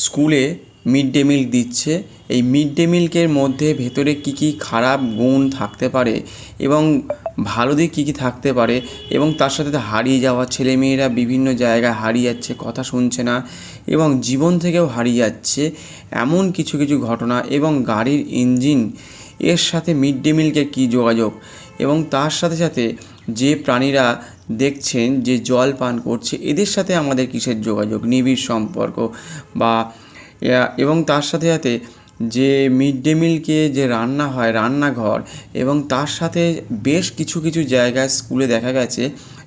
স্কুলে mid day meal দিচ্ছে। এই মিড ডে মিলের মধ্যে ভেতরে কী কী খারাপ গুণ থাকতে পারে এবং ভালো দিক কী কী থাকতে পারে, এবং তার সাথে হারিয়ে যাওয়া ছেলেমেয়েরা বিভিন্ন জায়গায় হারিয়ে যাচ্ছে, কথা শুনছে না এবং জীবন থেকেও হারিয়ে যাচ্ছে, এমন কিছু কিছু ঘটনা, এবং গাড়ির ইঞ্জিন এর সাথে মিড ডে মিলের কী যোগাযোগ, এবং তার সাথে সাথে যে প্রাণীরা দেখছেন যে জল পান করছে এদের সাথে আমাদের কিসের যোগাযোগ, নিবিড় সম্পর্ক বা এবং তার সাথে সাথে যে মিড ডে মিলকে যে রান্না হয় রান্নাঘর, এবং তার সাথে বেশ কিছু কিছু জায়গায় স্কুলে দেখা গেছে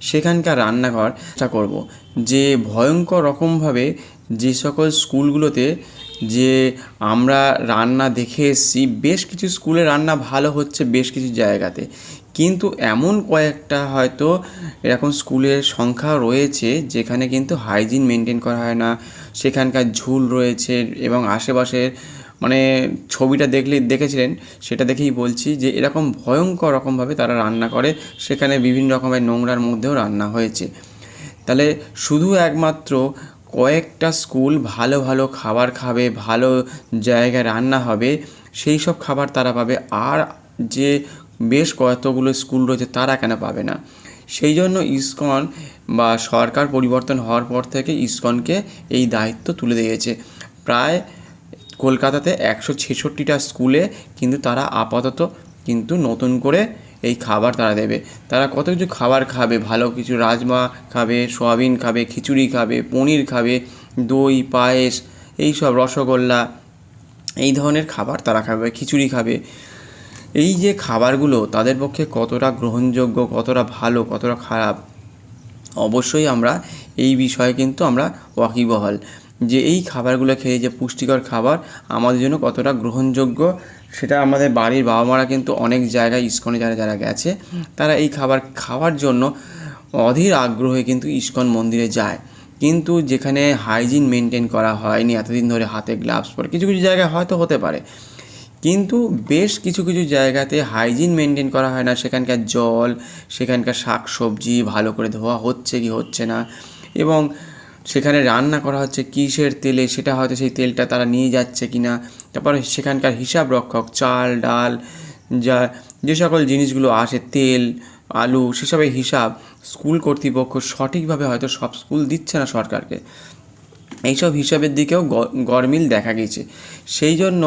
সেখানকার রান্নাঘর চেষ্টা করব যে ভয়ঙ্কর রকমভাবে যে সকল স্কুলগুলোতে যে আমরা রান্না দেখে এসেছি, বেশ কিছু স্কুলে রান্না ভালো হচ্ছে বেশ কিছু জায়গাতে, কিন্তু এমন কয়েকটা হয়তো এরকম স্কুলের সংখ্যা রয়েছে যেখানে কিন্তু হাইজিন মেনটেন করা হয় না, সেখানকার ঝুল রয়েছে এবং আশেপাশের মানে ছবিটা দেখেছিলেন সেটা দেখেই বলছি যে এরকম ভয়ঙ্কর রকমভাবে তারা রান্না করে, সেখানে বিভিন্ন রকমের নোংরার মধ্যেও রান্না হয়েছে। তাহলে শুধু একমাত্র কয়েকটা স্কুল ভালো ভালো খাবার খাবে, ভালো জায়গায় রান্না হবে, সেই সব খাবার তারা পাবে, আর যে বেশ কতগুলো স্কুল রয়েছে তারা কেন পাবে না? সেই জন্য ইসকন বা সরকার পরিবর্তন হওয়ার পর থেকে ইসকনকে এই দায়িত্ব তুলে দিয়েছে। প্রায় কলকাতাতে 166টা স্কুলে কিন্তু তারা আপাতত কিন্তু নতুন করে এই খাবার তারা দেবে। তারা কত কিছু খাবার খাবে, ভালো কিছু রাজমা খাবে, সয়াবিন খাবে, খিচুড়ি খাবে, পনির খাবে, দই পায়েস, এই সব রসগোল্লা, এই ধরনের খাবার তারা খাবে, খিচুড়ি খাবে। এই যে খাবারগুলো তাদের পক্ষে কতটা গ্রহণযোগ্য, কতটা ভালো, কতটা খারাপ, অবশ্যই আমরা এই বিষয়ে কিন্তু আমরা ওয়াকিবহাল যে এই খাবারগুলো খেয়ে যে পুষ্টিকর খাবার আমাদের জন্য কতটা গ্রহণযোগ্য, সেটা আমাদের বাড়ির বাবা মারা কিন্তু অনেক জায়গায় ইসকনে যারা যারা গেছে তারা এই খাবার খাওয়ার জন্য অধীর আগ্রহে কিন্তু ইসকন মন্দিরে যায়। কিন্তু যেখানে হাইজিন মেনটেন করা হয়নি এতদিন ধরে, হাতে গ্লাভস পরে, কিছু কিছু জায়গায় হয়তো হতে পারে, কিন্তু বেশ কিছু কিছু জায়গাতে হাইজিন মেনটেন করা হয় না, সেখানকার জল, সেখানকার শাক সবজি ভালো করে ধোয়া হচ্ছে কি হচ্ছে না, এবং সেখানে রান্না করা হচ্ছে কিসের তেলে সেটা হয়তো সেই তেলটা তারা নিয়ে যাচ্ছে কি না, তারপরে সেখানকার হিসাব রক্ষক চাল ডাল যা যে সকল জিনিসগুলো আসে, তেল আলু, সেসবের হিসাব স্কুল কর্তৃপক্ষ সঠিকভাবে হয়তো সব স্কুল দিচ্ছে না সরকারকে, এইসব হিসাবের দিকেও গরমিল দেখা গেছে। সেই জন্য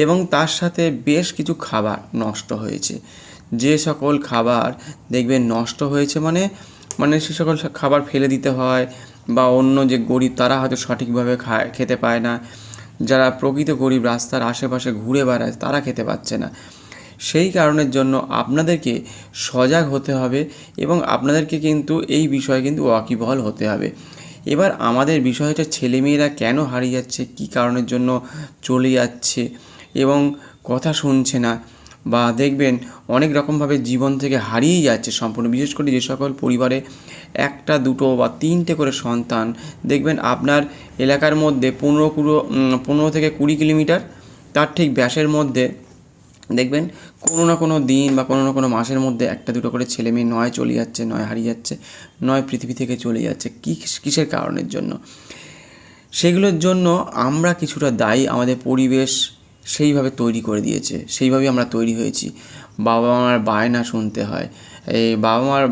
এবং তার সাথে বেশ কিছু খাবার নষ্ট হয়েছে। যে সকল খাবার দেখবেন নষ্ট হয়েছে মানে মানে সে সকল খাবার ফেলে দিতে হয়, বা অন্য যে গরিব তারা হয়তো সঠিকভাবে খেতে পায় না, যারা প্রকৃত গরিব রাস্তার আশেপাশে ঘুরে বেড়ায় তারা খেতে পাচ্ছে না। সেই কারণের জন্য আপনাদেরকে সজাগ হতে হবে এবং আপনাদেরকে কিন্তু এই বিষয়ে কিন্তু ওয়াকিবহাল হতে হবে। এবার আমাদের বিষয় হচ্ছে ছেলেমেয়েরা কেন হারিয়ে যাচ্ছে, কী কারণের জন্য চলে যাচ্ছে এবং কথা শুনছে না, বা দেখবেন অনেক রকমভাবে জীবন থেকে হারিয়েই যাচ্ছে সম্পূর্ণ। বিশেষ করে যে সকল পরিবারে একটা দুটো বা তিনটে করে সন্তান, দেখবেন আপনার এলাকার মধ্যে 15 থেকে 20 কিলোমিটার তার ঠিক ব্যাসের মধ্যে দেখবেন কোনো না কোনো দিন বা কোনো না কোনো মাসের মধ্যে একটা দুটো করে ছেলে মেয়ে নয় চলে যাচ্ছে, নয় হারিয়ে যাচ্ছে, নয় পৃথিবী থেকে চলে যাচ্ছে। কিসের কারণের জন্য? সেগুলোর জন্য আমরা কিছুটা দায়ী, আমাদের পরিবেশ সেইভাবে তৈরি করে দিয়েছে, সেইভাবেই আমরা তৈরি হয়েছি। বাবা মার বায়না শুনতে হয়, এই বাবা মার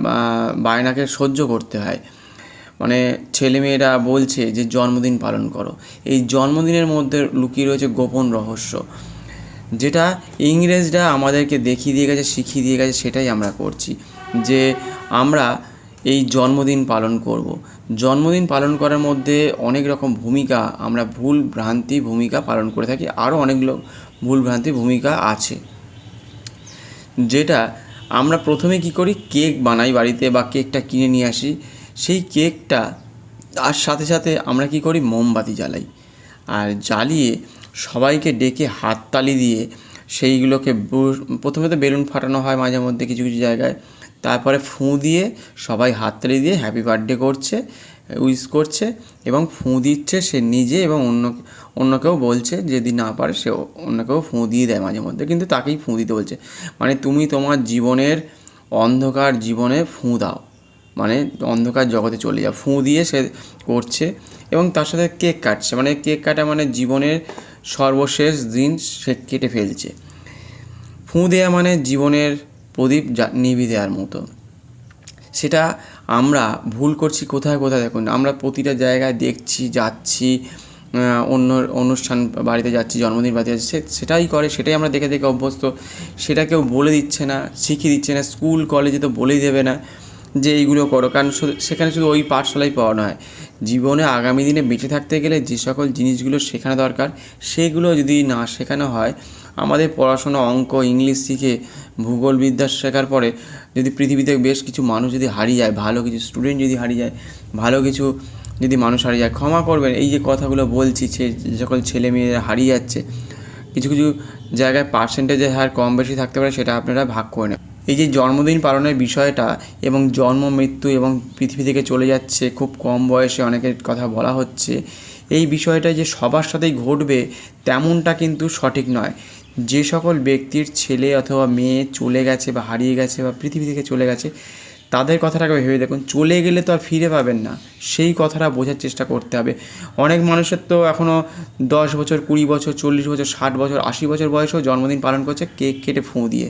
বায়নাকে সহ্য করতে হয়। মানে ছেলেমেয়েরা বলছে যে জন্মদিন পালন করো, এই জন্মদিনের মধ্যে লুকিয়ে রয়েছে গোপন রহস্য, যেটা ইংরেজরা আমাদেরকে দেখিয়ে দিয়ে গেছে, শিখিয়ে দিয়ে গেছে, সেটাই আমরা করছি। যে আমরা এই জন্মদিন পালন করব। জন্মদিন পালন করার মধ্যে অনেক রকম ভূমিকা, আমরা ভুল ভ্রান্তি ভূমিকা পালন করে থাকি, আরও অনেকগুলো ভুল ভ্রান্তি ভূমিকা আছে। যেটা আমরা প্রথমে কি করি, কেক বানাই বাড়িতে বা কেকটা কিনে নিয়ে আসি, সেই কেকটা তার সাথে সাথে আমরা কি করি, মোমবাতি জ্বালাই, আর জ্বালিয়ে সবাইকে ডেকে হাততালি দিয়ে সেইগুলোকে প্রথমে তো বেলুন ফাটানো হয় মাঝে মধ্যে কিছু কিছু জায়গায়, তারপরে ফুঁ দিয়ে সবাই হাততালি দিয়ে হ্যাপি বার্থডে করছে, উইশ করছে এবং ফুঁ দিচ্ছে সে নিজে, এবং অন্যকেও বলছে, যদি না পারে সে অন্যকেও ফুঁ দিয়ে দেয় মাঝে মধ্যে, কিন্তু তাকেই ফুঁ দিতে বলছে। মানে তুমি তোমার জীবনের অন্ধকার জীবনে ফুঁ দাও, মানে অন্ধকার জগতে চলে যাওয়া, ফুঁ দিয়ে সে করছে এবং তার সাথে কেক কাটছে, মানে কেক কাটা মানে জীবনের সর্বশেষ দিন সে কেটে ফেলছে। ফুঁ দেওয়া মানে জীবনের প্রদীপ নিভিয়ে দেওয়ার মতো। সেটা আমরা ভুল করছি কোথায় কোথায় দেখুন, আমরা প্রতিটা জায়গায় দেখছি, যাচ্ছি, অন্য অনুষ্ঠান বাড়িতে যাচ্ছি, জন্মদিন বাড়িতে যাচ্ছি, সেটাই করে, সেটাই আমরা দেখে দেখে অভ্যস্ত। সেটা কেউ বলে দিচ্ছে না, শিখিয়ে দিচ্ছে না, স্কুল কলেজে তো বলেই দেবে না যে এইগুলো করো, কারণ সেখানে শুধু ওই পাঠশালাই পড়ানো হয়। জীবনে আগামী দিনে বেঁচে থাকতে গেলে যে সকল জিনিসগুলো শেখানো দরকার সেগুলো যদি না শেখানো হয়, আমাদের পড়াশোনা, অঙ্ক, ইংলিশ শিখে, ভূগোলবিদ্যা শেখার পরে যদি পৃথিবীতে বেশ কিছু মানুষ যদি হারিয়ে যায়, ভালো কিছু স্টুডেন্ট যদি হারিয়ে যায়, ভালো কিছু যদি মানুষ হারিয়ে যায়, ক্ষমা করবেন এই যে কথাগুলো বলছি, যে সকল ছেলে মেয়েরা হারিয়ে যাচ্ছে, কিছু কিছু জায়গায় পার্সেন্টেজের হার কম বেশি থাকতে পারে, সেটা আপনারা ভাগ করে নেন। এই যে জন্মদিন পালনের বিষয়টা এবং জন্ম মৃত্যু এবং পৃথিবী থেকে চলে যাচ্ছে খুব কম বয়সে অনেকের কথা বলা হচ্ছে, এই বিষয়টা যে সবার সাথেই ঘটবে তেমনটা কিন্তু সঠিক নয়। যে সকল ব্যক্তির ছেলে অথবা মেয়ে চলে গেছে বা হারিয়ে গেছে বা পৃথিবী থেকে চলে গেছে, তাদের কথাটাকে ভেবে দেখুন। চলে গেলে তো আর ফিরে পাবেন না, সেই কথাটা বোঝার চেষ্টা করতে হবে। অনেক মানুষের তো এখনও 10 বছর, 20 বছর, 40 বছর, 60 বছর, 80 বছর বয়সেও জন্মদিন পালন করছে কেক কেটে ফুঁ দিয়ে।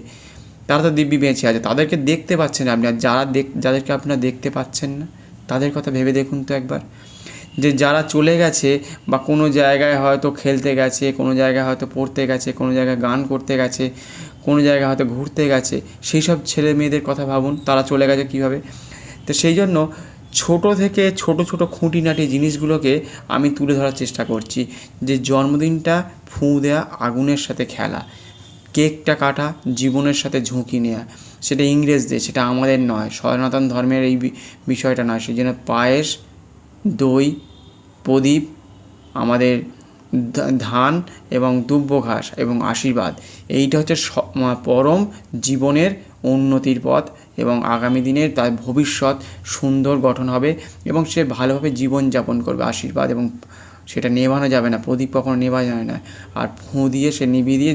তারা তো দিব্যি বেঁচে আছে, তাদেরকে দেখতে পাচ্ছেন আপনি। আর যাদেরকে আপনারা দেখতে পাচ্ছেন না, তাদের কথা ভেবে দেখুন তো একবার, যে যারা চলে গেছে বা কোনো জায়গায় হয়তো খেলতে গেছে, কোনো জায়গায় হয়তো পড়তে গেছে, কোনো জায়গায় গান করতে গেছে, কোনো জায়গায় হয়তো ঘুরতে গেছে, সেই সব ছেলে মেয়েদের কথা ভাবুন, তারা চলে গেছে কীভাবে। তো সেই জন্য ছোটো থেকে ছোটো ছোটো খুঁটিনাটি জিনিসগুলোকে আমি তুলে ধরার চেষ্টা করছি, যে জন্মদিনটা ফুঁ দেওয়া, আগুনের সাথে খেলা, কেকটা কাটা, জীবনের সাথে ঝুঁকি নেওয়া, সেটা ইংরেজদের, সেটা আমাদের নয়, সনাতন ধর্মের এই বিষয়টা নয়। সেই জন্য পায়েস, দই, প্রদীপ, আমাদের ধান এবং দুব্য ঘাস এবং আশীর্বাদ, এইটা হচ্ছে পরম জীবনের উন্নতির পথ এবং আগামী দিনের তার ভবিষ্যৎ সুন্দর গঠন হবে এবং সে ভালোভাবে জীবনযাপন করবে। আশীর্বাদ এবং সেটা নেভানো যাবে না, প্রদীপ কখনো নেওয়া যায় না, আর ফুঁ দিয়ে সে নিভিয়ে দিয়ে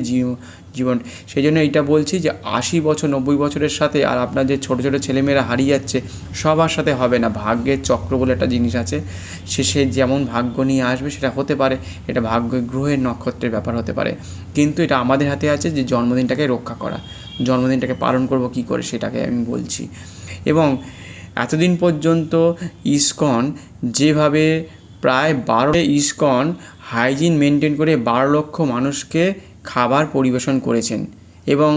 জীবন। সেই জন্য এইটা বলছি যে 80 বছর 90 বছরের সাথে আর আপনার যে ছোটো ছোটো ছেলেমেয়েরা হারিয়ে যাচ্ছে, সবার সাথে হবে না। ভাগ্যের চক্র বলে একটা জিনিস আছে, সে যেমন ভাগ্য নিয়ে আসবে সেটা হতে পারে, এটা ভাগ্য গ্রহের নক্ষত্রের ব্যাপার হতে পারে, কিন্তু এটা আমাদের হাতে আছে যে জন্মদিনটাকে রক্ষা করা, জন্মদিনটাকে পালন করব কী করে সেটাকে আমি বলছি। এবং এতদিন পর্যন্ত ইসকন যেভাবে প্রায় 12 ইসকন হাইজিন মেনটেন করে 12 লক্ষ মানুষকে খাবার পরিবেশন করেছেন এবং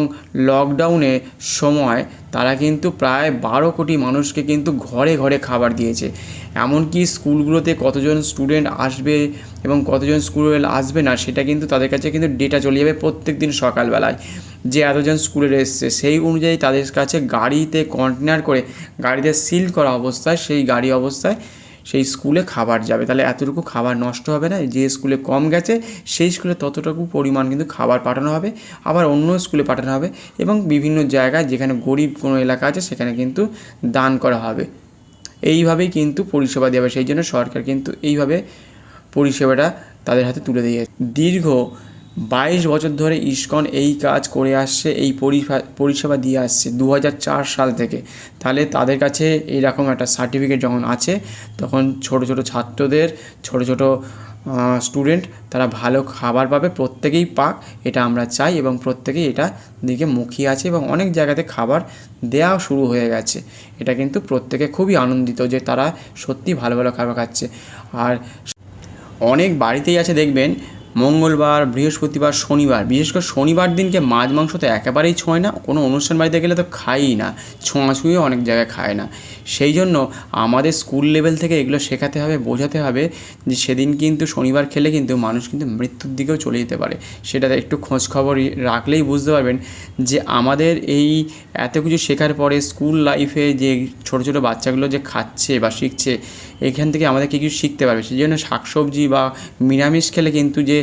লকডাউনের সময় তারা কিন্তু প্রায় 12 কোটি মানুষকে কিন্তু ঘরে ঘরে খাবার দিয়েছে। এমনকি স্কুলগুলোতে কতজন স্টুডেন্ট আসবে এবং কতজন স্কুলে আসবে না সেটা কিন্তু তাদের কাছে কিন্তু ডেটা চলে যাবে প্রত্যেক দিন সকালবেলায়, যে এতজন স্কুলে এসছে, সেই অনুযায়ী তাদের কাছে গাড়িতে কন্টেনার করে, গাড়িতে সিল করা অবস্থায়, সেই গাড়ি অবস্থায় সেই স্কুলে খাবার যাবে। তাহলে এতটুকু খাবার নষ্ট হবে না, যে স্কুলে কম গেছে সেই স্কুলে ততটুকু পরিমাণ কিন্তু খাবার পাঠানো হবে, আবার অন্য স্কুলে পাঠানো হবে এবং বিভিন্ন জায়গায় যেখানে গরিব কোনো এলাকা আছে সেখানে কিন্তু দান করা হবে। এইভাবেই কিন্তু পরিষেবা দেওয়া হবে। সেই জন্য সরকার কিন্তু এইভাবে পরিষেবাটা তাদের হাতে তুলে দিয়ে দীর্ঘ 22 বছর ধরে ইসকন এই কাজ করে আসছে, এই পরিষেবা দিয়ে আসছে 2004 সাল থেকে। তাহলে তাদের কাছে এইরকম একটা সার্টিফিকেট যখন আছে, তখন ছোট ছোট ছাত্রদের, ছোট ছোট স্টুডেন্ট তারা ভালো খাবার পাবে, প্রত্যেকেই পাক, এটা আমরা চাই এবং প্রত্যেকেই এটা দিকে মুখিয়ে আছে এবং অনেক জায়গাতে খাবার দেওয়া শুরু হয়ে গেছে। এটা কিন্তু প্রত্যেকে খুবই আনন্দিত যে তারা সত্যি ভালো ভালো খাবার খাচ্ছে। আর অনেক বাড়িতেই আছে দেখবেন মঙ্গলবার, বৃহস্পতিবার, শনিবার, বিশেষ করে শনিবার দিনকে মাছ মাংস তো একেবারেই ছোঁয় না, কোনো অনুষ্ঠান বাড়িতে গেলে তো খাইই না, ছোঁয়াছুঁয়েও অনেক জায়গায় খায় না। সেই জন্য আমাদের স্কুল লেভেল থেকে এগুলো শেখাতে হবে, বোঝাতে হবে যে সেদিন কিন্তু শনিবার খেলে কিন্তু মানুষ কিন্তু মৃত্যুর দিকেও চলে যেতে পারে। সেটা একটু খোঁজখবর রাখলেই বুঝতে পারবেন যে আমাদের এই এত কিছু শেখার পরে স্কুল লাইফে যে ছোটো ছোটো বাচ্চাগুলো যে খাচ্ছে বা শিখছে, এখান থেকে আমাদের কিছু শিখতে পারবে। সেই জন্য শাকসবজি বা নিরামিষ খেলে কিন্তু যে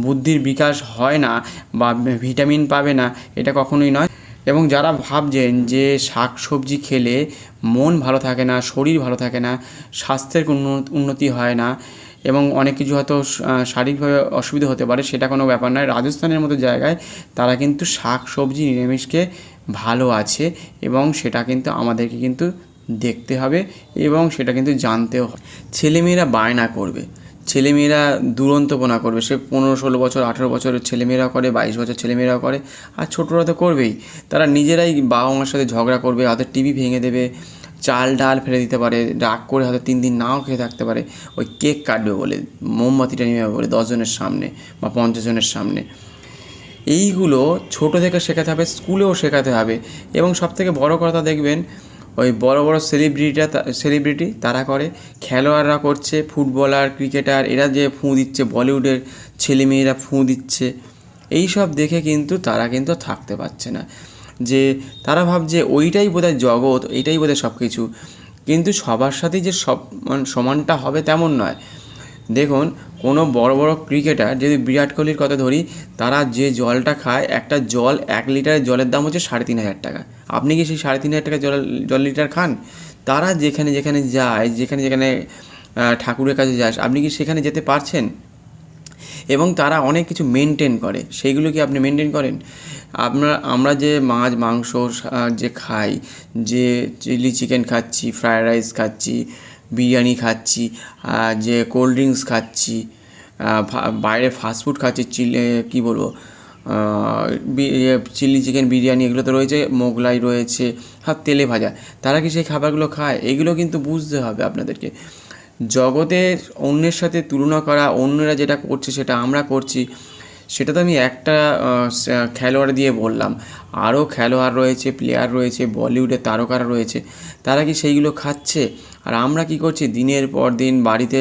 বুদ্ধির বিকাশ হয় না বা ভিটামিন পাবে না, এটা কখনোই নয়। এবং যারা ভাবছেন যে শাক সবজি খেলে মন ভালো থাকে না, শরীর ভালো থাকে না, স্বাস্থ্যের উন্নতি হয় না এবং অনেক কিছু হয়তো শারীরিকভাবে অসুবিধা হতে পারে, সেটা কোনো ব্যাপার নয়। রাজস্থানের মতো জায়গায় তারা কিন্তু শাক সবজি নিরামিষকে ভালো আছে এবং সেটা কিন্তু আমাদেরকে কিন্তু দেখতে হবে এবং সেটা কিন্তু জানতেও হবে। ছেলেমেয়েরা বায়না করবে, ছেলেমেয়েরা দুরন্তপনা করবে, সে 15-16 বছর 18 বছরের ছেলেমেয়েরা করে, 22 বছর ছেলেমেয়েরা করে, আর ছোটরা তো করবেই। তারা নিজেরাই বাবা মার সাথে ঝগড়া করবে, হয়তো টিভি ভেঙে দেবে, চাল ডাল ফেলে দিতে পারে, রাগ করে হয়তো 3 দিন নাও খেয়ে থাকতে পারে, ওই কেক কাটবে বলে, মোমবাতিটা নিয়ে বলে 10 জনের সামনে বা 50 জনের সামনে। এইগুলো ছোটো থেকে শেখাতে হবে, স্কুলেও শেখাতে হবে। এবং সবথেকে বড় কথা দেখবেন, ওই বড় বড় সেলিব্রিটি তারা করে, খেলোয়াড়রা করছে, ফুটবলার ক্রিকেটার এরা যে ফুঁ দিচ্ছে, বলিউডের ছেলেমেয়েরা ফুঁ দিচ্ছে, এই সব দেখে কিন্তু তারা কিন্তু থাকতে পারছে না, যে তারা ভাবছে ওইটাই বোধহয় জগৎ, এইটাই বোধহয় সব কিছু। কিন্তু সবার সাথেই যে সব সমানটা হবে তেমন নয়। দেখুন, কোনো বড় বড় ক্রিকেটার, যদি বিরাট কোহলির কথা ধরি, তারা যে জলটা খায়, একটা জল 1 লিটারের জলের দাম হচ্ছে 3,500 টাকা। আপনি কি সেই 3,500 টাকা জল লিটার খান? তারা যেখানে যেখানে যায়, যেখানে যেখানে ঠাকুরের কাছে যায়, আপনি কি সেখানে যেতে পারছেন? এবং তারা অনেক কিছু মেনটেন করে, সেইগুলো কি আপনি মেনটেন করেন? আমরা যে মাছ মাংস যে খাই, যে চিলি চিকেন খাচ্ছি, ফ্রায়েড রাইস খাচ্ছি, বিরিয়ানি খাচ্ছি, যে কোল্ড ড্রিঙ্কস খাচ্ছি, বাইরে ফাস্টফুড খাচ্ছি, কী বলবো, চিলি চিকেন বিরিয়ানি এগুলো তো রয়েছে, মোগলাই রয়েছে, তেলে ভাজা, তারা কি সেই খাবারগুলো খায়? এগুলো কিন্তু বুঝতে হবে আপনাদেরকে। জগতে অন্যের সাথে তুলনা করা, অন্যরা যেটা করছে সেটা আমরা করছি, সেটা তো আমি একটা খেলোয়াড় দিয়ে বললাম। আরও খেলোয়াড় রয়েছে, প্লেয়ার রয়েছে, বলিউডের তারকারা রয়েছে, তারা কি সেইগুলো খাচ্ছে? আর আমরা কি করছি, দিনের পর দিন বাড়িতে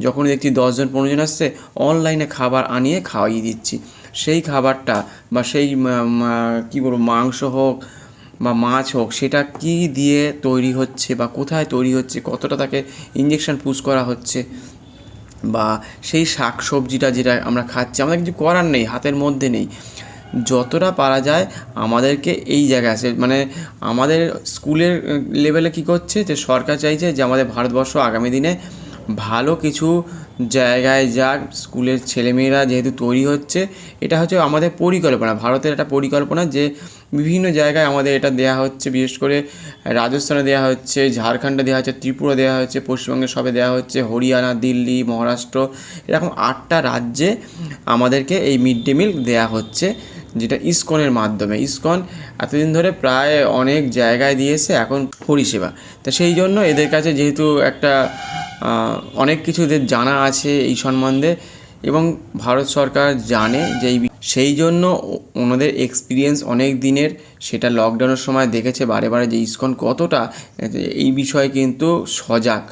যখন দেখছি 10 জন 15 জন আসছে, অনলাইনে খাবার আনিয়ে খাওয়াইয়ে দিচ্ছি। সেই খাবারটা বা সেই কী বলবো, মাংস হোক বা মাছ হোক, সেটা কি দিয়ে তৈরি হচ্ছে বা কোথায় তৈরি হচ্ছে, কতটা তাকে ইঞ্জেকশন পুশ করা হচ্ছে, বা সেই শাক সবজিটা যেটা আমরা খাচ্ছি, আমাদের কিছু করার নেই, হাতের মধ্যে নেই। যতটা পারা যায় আমাদেরকে এই জায়গায় আসে, মানে আমাদের স্কুলের লেভেলে কী করছে, যে সরকার চাইছে যে আমাদের ভারতবর্ষ আগামী দিনে ভালো কিছু জায়গায় যাক, স্কুলের ছেলেমেয়েরা যেহেতু তৈরি হচ্ছে, এটা হচ্ছে আমাদের পরিকল্পনা, ভারতের একটা পরিকল্পনা, যে বিভিন্ন জায়গায় আমাদের এটা দেওয়া হচ্ছে। বিশেষ করে রাজস্থানে দেওয়া হচ্ছে, ঝাড়খণ্ডে দেওয়া হচ্ছে, ত্রিপুরা দেওয়া হচ্ছে, পশ্চিমবঙ্গে সবে দেওয়া হচ্ছে, হরিয়ানা, দিল্লি, মহারাষ্ট্র, এরকম 8টা রাজ্যে আমাদেরকে এই মিড ডে মিল দেওয়া হচ্ছে, যেটা ইসকনের মাধ্যমে। ইসকন এতদিন ধরে প্রায় অনেক জায়গায় দিয়েছে এখন পরিষেবা, তা সেই জন্য এদের কাছে যেহেতু একটা অনেক কিছু এদের জানা আছে এই সম্বন্ধে, এবং ভারত সরকার জানে যে সেই জন্য ওনাদের এক্সপিরিয়েন্স অনেক দিনের, সেটা লকডাউনের সময় দেখেছে বারে বারে যে ইসকন কতটা এই বিষয়ে কিন্তু সজাগ,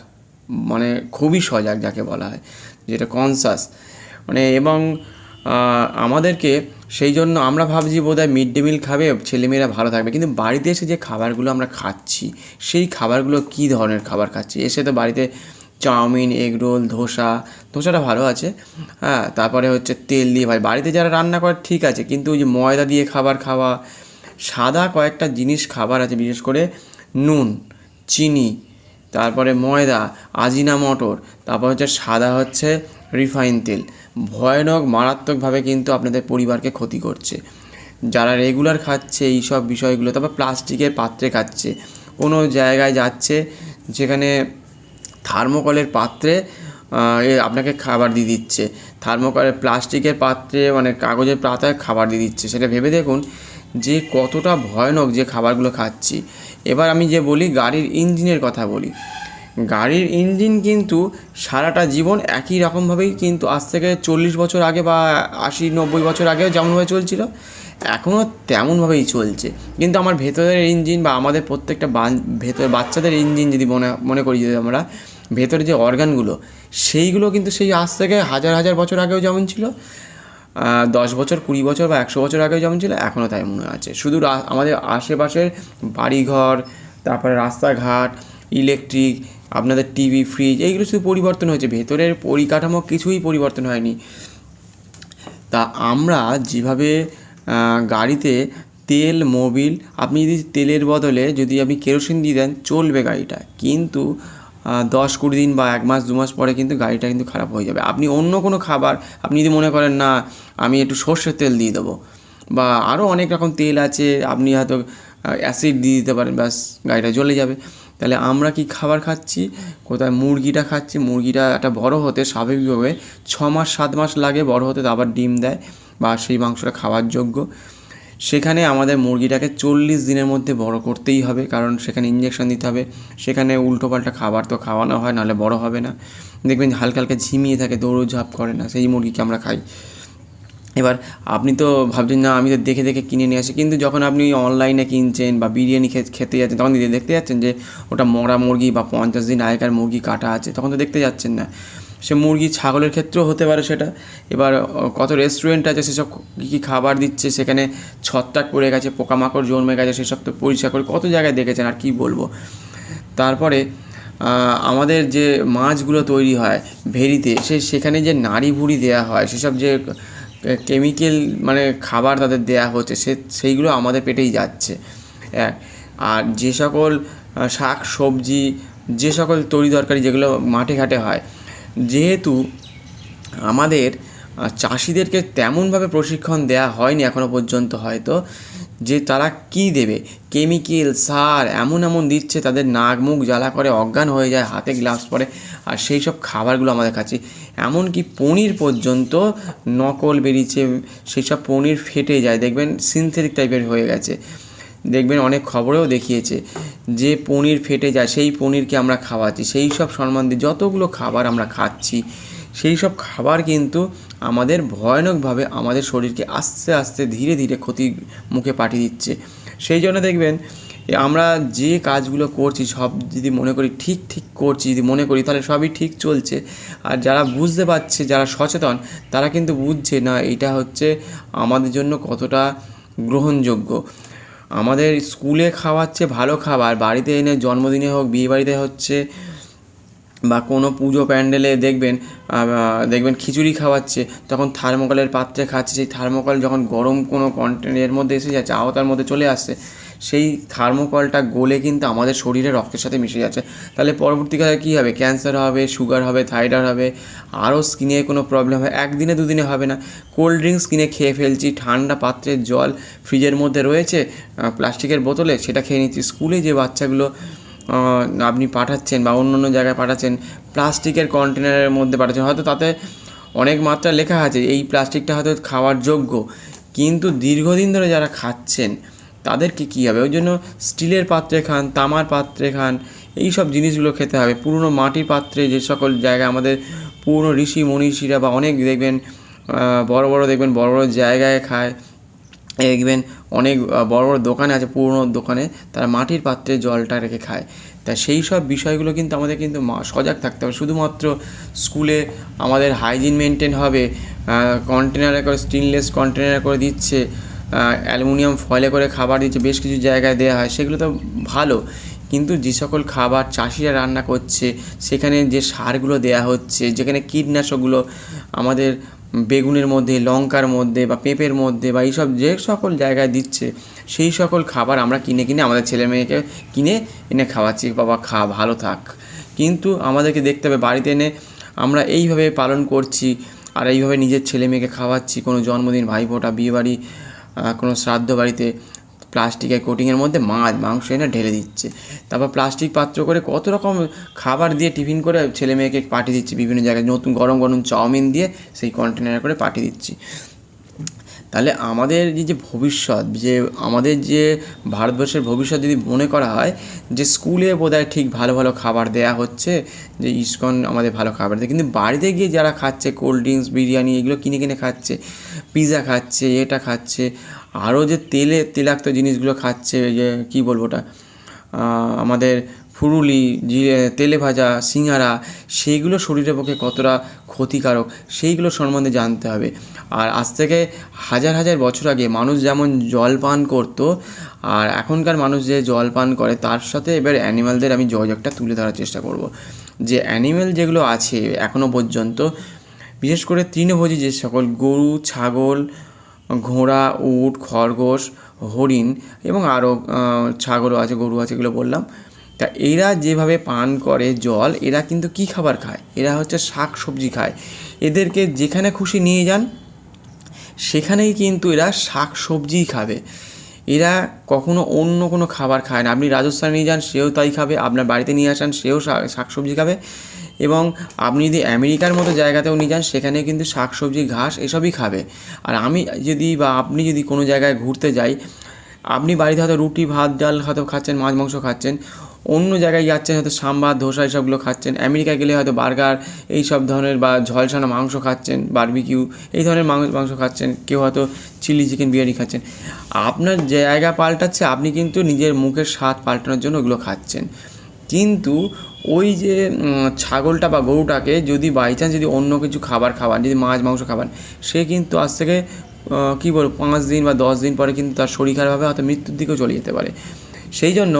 মানে খুবই সজাগ যাকে বলা হয়, যেটা কনসাস, মানে। এবং আমাদেরকে সেই জন্য আমরা ভাবছি বোধহয় মিড ডে মিল খাবে, ছেলেমেয়েরা ভালো থাকবে, কিন্তু বাড়িতে এসে যে খাবারগুলো আমরা খাচ্ছি, সেই খাবারগুলো কী ধরনের খাবার খাচ্ছি? এসে তো বাড়িতে চাউমিন, এগ রোল, ধোসাটা ভালো আছে, হ্যাঁ, তারপরে হচ্ছে তেল দিয়ে ভাই, বাড়িতে যারা রান্না করে ঠিক আছে, কিন্তু ওই যে ময়দা দিয়ে খাবার খাওয়া, সাদা কয়েকটা জিনিস খাবার আছে, বিশেষ করে নুন, চিনি, তারপরে ময়দা, আজিনামোটো, তারপর হচ্ছে সাদা হচ্ছে রিফাইন তেল, ভয়ানক মারাত্মকভাবে কিন্তু আপনাদের পরিবারকে ক্ষতি করছে। যারা রেগুলার খাচ্ছে এই সব বিষয়গুলো, তারপর প্লাস্টিকের পাত্রে খাচ্ছে, কোনো জায়গায় যাচ্ছে যেখানে থার্মোকলের পাত্রে আপনাকে খাবার দিয়ে দিচ্ছে, থার্মোকলের প্লাস্টিকের পাত্রে, মানে কাগজের পাতায় খাবার দিয়ে দিচ্ছে, সেটা ভেবে দেখুন যে কতটা ভয়ানক যে খাবারগুলো খাচ্ছি। এবার আমি যে বলি গাড়ির ইঞ্জিনের কথা বলি, গাড়ির ইঞ্জিন কিন্তু সারাটা জীবন একই রকমভাবেই, কিন্তু আজ থেকে 40 বছর আগে বা 80-90 বছর আগেও যেমনভাবে চলছিল, এখনও তেমনভাবেই চলছে। কিন্তু আমার ভেতরের ইঞ্জিন বা আমাদের প্রত্যেকটা ভেতরে বাচ্চাদের ইঞ্জিন যদি মনে করি, যদি আমরা ভেতরে যে অর্গানগুলো, সেইগুলো কিন্তু সেই আজ থেকে হাজার হাজার বছর আগেও যেমন ছিল, 10 বছর 20 বছর বা 100 বছর আগেও যেমন ছিল, এখনও তাই মনে আছে। শুধু আমাদের আশেপাশের বাড়িঘর, তারপরে রাস্তাঘাট, ইলেকট্রিক, আপনাদের টিভি, ফ্রিজ, এইগুলো শুধু পরিবর্তন হয়েছে, ভেতরের পরিকাঠামো কিছুই পরিবর্তন হয়নি। তা আমরা যেভাবে গাড়িতে তেল, মোবিল, আপনি যদি তেলের বদলে যদি আপনি কেরোসিন দিয়ে দেন, চলবে গাড়িটা, কিন্তু 10-20 দিন বা 1 মাস 2 মাস পরে কিন্তু গাড়িটা কিন্তু খারাপ হয়ে যাবে। আপনি অন্য কোনো খাবার, আপনি যদি মনে করেন না আমি একটু সর্ষের তেল দিয়ে দেবো, বা আরও অনেক রকম তেল আছে, আপনি হয়তো অ্যাসিড দিয়ে দিতে পারেন, ব্যাস গাড়িটা জ্বলে যাবে। তাহলে আমরা কি খাবার খাচ্ছি, কোথায় মুরগিটা খাচ্ছি, মুরগিটা একটা বড় হতে স্বাভাবিকভাবে 6 মাস 7 মাস লাগে বড় হতে, আবার ডিম দেয় বা সেই মাংসটা খাওয়ার যোগ্য। সেখানে আমাদের মুরগিটাকে 40 দিনের মধ্যে বড় করতেই হবে, কারণ সেখানে ইঞ্জেকশন দিতে হবে, সেখানে উল্টোপাল্টা খাবার তো খাওয়ানো হয়, নাহলে বড় হবে না। দেখবেন হালকা হালকা ঝিমিয়ে থাকে, দৌড়ঝাঁপ করে না, সেই মুরগিকে আমরা খাই। এবার আপনি তো ভাবছেন না আমি তো দেখে দেখে কিনে নিয়ে আসি, কিন্তু যখন আপনি অনলাইনে কিনছেন বা বিরিয়ানি খেতে যাচ্ছেন, তখন দেখতে যাচ্ছেন যে ওটা মরা মুরগি বা 50 দিন আগেকার মুরগি কাটা আছে, তখন তো দেখতে যাচ্ছেন না। সে মুরগি ছাগলের ক্ষেত্রেও হতে পারে সেটা। এবার কত রেস্টুরেন্ট আছে সেসব কী কী খাবার দিচ্ছে, সেখানে ছত্রাক পড়ে গেছে, পোকামাকড় জন্মে গেছে, সেসব তো পরিষ্কার করে কত জায়গায় দেখেছেন, আর কি বলবো। তারপরে আমাদের যে মাছগুলো তৈরি হয় ভেরিতে, সেখানে যে নাড়ি ভুড়ি দেওয়া হয়, সেসব যে কেমিক্যাল মানে খাবার তাদের দেয়া হচ্ছে, সেইগুলো আমাদের পেটেই যাচ্ছে। আর যে সকল শাক সবজি, যে সকল তরি তরকারি যেগুলো মাঠে ঘাটে হয়, যেহেতু আমাদের চাষিদেরকে তেমনভাবে প্রশিক্ষণ দেওয়া হয়নি এখনও পর্যন্ত, হয়তো যে তারা কি দেবে, কেমিক্যাল সার এমন এমন দিচ্ছে, তাদের নাক মুখ জ্বালা করে অজ্ঞান হয়ে যায়, হাতে গ্লাভস পরে, আর সেই সব খাবারগুলো আমাদের খাচ্ছি। এমনকি পনির পর্যন্ত নকল বেরিয়েছে, সেই সব পনির ফেটে যায়, দেখবেন সিনথেটিক টাইপের হয়ে গেছে। দেখবেন অনেক খবরেও দেখিয়েছে যে পনির ফেটে যায়, সেই পনিরকে আমরা খাওয়াচ্ছি। সেই সব সম্বন্ধে যতগুলো খাবার আমরা খাচ্ছি, সেই সব খাবার কিন্তু আমাদের ভয়ানকভাবে আমাদের শরীরকে আস্তে আস্তে ধীরে ধীরে ক্ষতির মুখে পাঠিয়ে দিচ্ছে। সেই জন্য দেখবেন আমরা যে কাজগুলো করছি সব যদি মনে করি ঠিক ঠিক করছি, যদি মনে করি তাহলে সবই ঠিক চলছে। আর যারা বুঝতে পারছে, যারা সচেতন, তারা কিন্তু বুঝছে না এটা হচ্ছে আমাদের জন্য কতটা গ্রহণযোগ্য। আমাদের স্কুলে খাওয়াচ্ছে ভালো খাবার, বাড়িতে এনে জন্মদিনে হোক, বিয়ে বাড়িতে হচ্ছে বা কোনো পুজো প্যান্ডেলে দেখবেন খিচুড়ি খাওয়াচ্ছে, তখন থার্মোকলের পাত্রে খাচ্ছে। সেই থার্মোকল যখন গরম কোনো কন্টেনারের মধ্যে এসে যাচ্ছে, আওতার মধ্যে চলে আসছে, সেই থার্মোকলটা গলে কিন্তু আমাদের শরীরে রক্তের সাথে মিশে যাচ্ছে। তাহলে পরবর্তীকালে কী হবে, ক্যান্সার হবে, সুগার হবে, থাইরয়েড হবে, আরও স্কিনে কোনো প্রবলেম হবে। একদিনে দুদিনে হবে না। কোল্ড ড্রিঙ্কস কিনে খেয়ে ফেলছি, ঠান্ডা পাত্রের জল ফ্রিজের মধ্যে রয়েছে প্লাস্টিকের বোতলে, সেটা খেয়ে নিচ্ছি। স্কুলে যে বাচ্চাগুলো আপনি পাঠাচ্ছেন বা অন্য অন্য জায়গায় পাঠাচ্ছেন, প্লাস্টিকের কন্টেনারের মধ্যে পাঠাচ্ছেন, হয়তো তাতে অনেক মাত্রা লেখা আছে এই প্লাস্টিকটা হয়তো খাওয়ার যোগ্য, কিন্তু দীর্ঘদিন ধরে যারা খাচ্ছেন তাদেরকে কী হবে। ওই জন্য স্টিলের পাত্রে খান, তামার পাত্রে খান, এই সব জিনিসগুলো খেতে হবে। পুরনো মাটির পাত্রে যে সকল জায়গায় আমাদের পুরনো ঋষি মনীষীরা বা অনেক দেখবেন বড় বড় জায়গায় খায়, দেখবেন অনেক বড় বড় দোকানে আছে, পুরনো দোকানে তারা মাটির পাত্রে জলটা রেখে খায়। তা সেই সব বিষয়গুলো কিন্তু আমাদের কিন্তু সজাগ থাকতে হবে। শুধুমাত্র স্কুলে আমাদের হাইজিন মেনটেন হবে, কন্টেনারে করে, স্টেনলেস কন্টেনারে করে দিচ্ছে, অ্যালুমিনিয়াম ফয়েলে করে খাবার দিচ্ছে, বেশ কিছু জায়গায় দেওয়া হয়, সেগুলো তো ভালো। কিন্তু যে সকল খাবার চাষিরা রান্না করছে, সেখানে যে সারগুলো দেয়া হচ্ছে, যেখানে কীটনাশকগুলো আমাদের বেগুনের মধ্যে, লঙ্কার মধ্যে বা পেঁপের মধ্যে বা এইসব যে সকল জায়গায় দিচ্ছে, সেই সকল খাবার আমরা কিনে আমাদের ছেলে মেয়েকে এনে খাওয়াচ্ছি, বাবা খা, ভালো থাক। কিন্তু আমাদেরকে দেখতে হবে বাড়িতে এনে আমরা এইভাবে পালন করছি আর এইভাবে নিজের ছেলে মেয়েকে খাওয়াচ্ছি। কোনো জন্মদিন, ভাইফোঁটা, বিয়েবাড়ি, কোনো শ্রাদ্ধ বাড়িতে প্লাস্টিকের কোটিংয়ের মধ্যে মাংস এনে ঢেলে দিচ্ছে, তারপর প্লাস্টিক পাত্র করে কত রকম খাবার দিয়ে টিফিন করে ছেলে মেয়েকে পাঠিয়ে দিচ্ছি বিভিন্ন জায়গায়, নতুন গরম গরম চাউমিন দিয়ে সেই কন্টেনারে করে পাঠিয়ে দিচ্ছি। তাহলে আমাদের যে ভবিষ্যৎ, যে আমাদের যে ভারতবর্ষের ভবিষ্যৎ যদি মনে করা হয় যে স্কুলে বোধহয় ঠিক ভালো ভালো খাবার দেয়া হচ্ছে, যে ইসকন আমাদের ভালো খাবার দেয়, কিন্তু বাড়িতে গিয়ে যারা খাচ্ছে কোল্ড ড্রিঙ্কস, বিরিয়ানি এগুলো কিনে খাচ্ছে, পিৎজা খাচ্ছে, এটা খাচ্ছে, আরও যে তেলাক্ত জিনিসগুলো খাচ্ছে, যে কী বলবো ওটা, আমাদের ফুরুলি, তেলে ভাজা, সিঙ্গারা, সেইগুলো শরীরের পক্ষে কতটা ক্ষতিকারক সেইগুলো সম্বন্ধে জানতে হবে। আর আজ থেকে হাজার হাজার বছর আগে মানুষ যেমন জল পান করতো, আর এখনকার মানুষ যে জল পান করে, তার সাথে এবার অ্যানিম্যালদের আমি যোগাযোগটা তুলে ধরার চেষ্টা করব। যে অ্যানিম্যাল যেগুলো আছে এখনও পর্যন্ত, বিশেষ করে তৃণভোজী যে সকল গরু, ছাগল, ঘোড়া, উট, খরগোশ, হরিণ এবং আরও ছাগলও আছে, গরু আছে, এগুলো বললাম। তা এরা যেভাবে পান করে জল, এরা কিন্তু কী খাবার খায়, এরা হচ্ছে শাক সবজি খায়। এদেরকে যেখানে খুশি নিয়ে যান, সেখানেই কিন্তু এরা শাক সবজিই খাবে। এরা কখনো অন্য কোনো খাবার খায় না। আপনি রাজস্থানে নিয়ে যান সেও তাই খাবে, আপনার বাড়িতে নিয়ে আসেন সেও শাকসবজি খাবে, এবং আপনি যদি আমেরিকার মতো জায়গাতেও নিয়ে যান সেখানে কিন্তু শাকসবজি ঘাস এসবই খাবে। আর আমি যদি বা আপনি যদি কোনো জায়গায় ঘুরতে যাই, আপনি বাড়িতে হয়তো রুটি ভাত ডাল হয়তো খাচ্ছেন, মাছ মাংস খাচ্ছেন, অন্য জায়গায় যাচ্ছেন হয়তো সাম্বার ধোসা এসবগুলো খাচ্ছেন, আমেরিকায় গেলে হয়তো বার্গার এই সব ধরনের বা ঝলসানো মাংস খাচ্ছেন, বারবিকিউ এই ধরনের মাংস খাচ্ছেন, কেউ হয়তো চিলি চিকেন বিরিয়ানি খাচ্ছেন। আপনার জায়গা পাল্টাচ্ছে, আপনি কিন্তু নিজের মুখের স্বাদ পাল্টানোর জন্য ওগুলো খাচ্ছেন। কিন্তু ওই যে ছাগলটা বা গরুটাকে যদি বাই চান্স যদি অন্য কিছু খাবার খাওয়ান, যদি মাছ মাংস খাবার, সে কিন্তু আজ থেকে কী বলবো 5 দিন বা 10 দিন পরে কিন্তু তার শরীর খারাপ হবে, হয়তো মৃত্যুর দিকেও চলে যেতে পারে। সেই জন্য,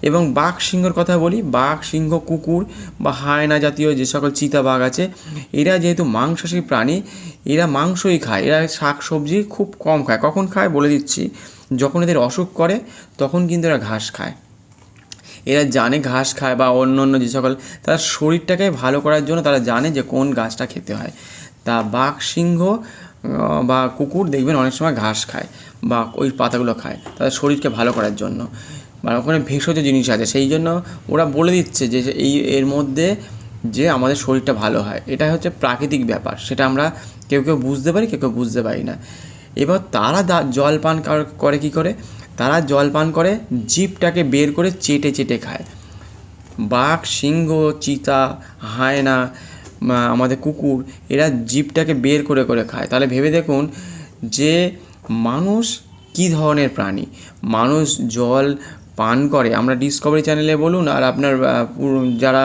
এবং বাঘ সিংহর কথা বলি, বাঘ সিংহ কুকুর বা হায়না জাতীয় যে সকল চিতাবাঘ আছে, এরা যেহেতু মাংসাশী প্রাণী, এরা মাংসই খায়, এরা শাক সবজি খুব কম খায়। কখন খায় বলে দিচ্ছি, যখন এদের অসুখ করে তখন কিন্তু এরা ঘাস খায়। এরা জানে ঘাস খায় বা অন্য অন্য যে সকল, তার শরীরটাকে ভালো করার জন্য তারা জানে যে কোন ঘাসটা খেতে হয়। তা বাঘ সিংহ বা কুকুর দেখবেন অনেক সময় ঘাস খায় বা ওই পাতাগুলো খায় তাদের শরীরকে ভালো করার জন্য। মানে ওখানে ভেষজ জিনিস আছে, সেই জন্য ওরা বলে দিচ্ছে যে এর মধ্যে যে আমাদের শরীরটা ভালো হয়। এটা হচ্ছে প্রাকৃতিক ব্যাপার, সেটা আমরা কেউ কেউ বুঝতে পারি, কেউ কেউ বুঝতে পারি না। এবার তারা জল পান করে কী করে, তারা জল পান করে জিভটাকে বের করে চেটে চেটে খায়। বাঘ সিংহ চিতা হায়না আমাদের কুকুর, এরা জিভটাকে বের করে করে খায়। তাহলে ভেবে দেখুন যে মানুষ কী ধরনের প্রাণী। মানুষ জল পান করে, আমরা ডিসকভারি চ্যানেলে বলুন আর আপনার যারা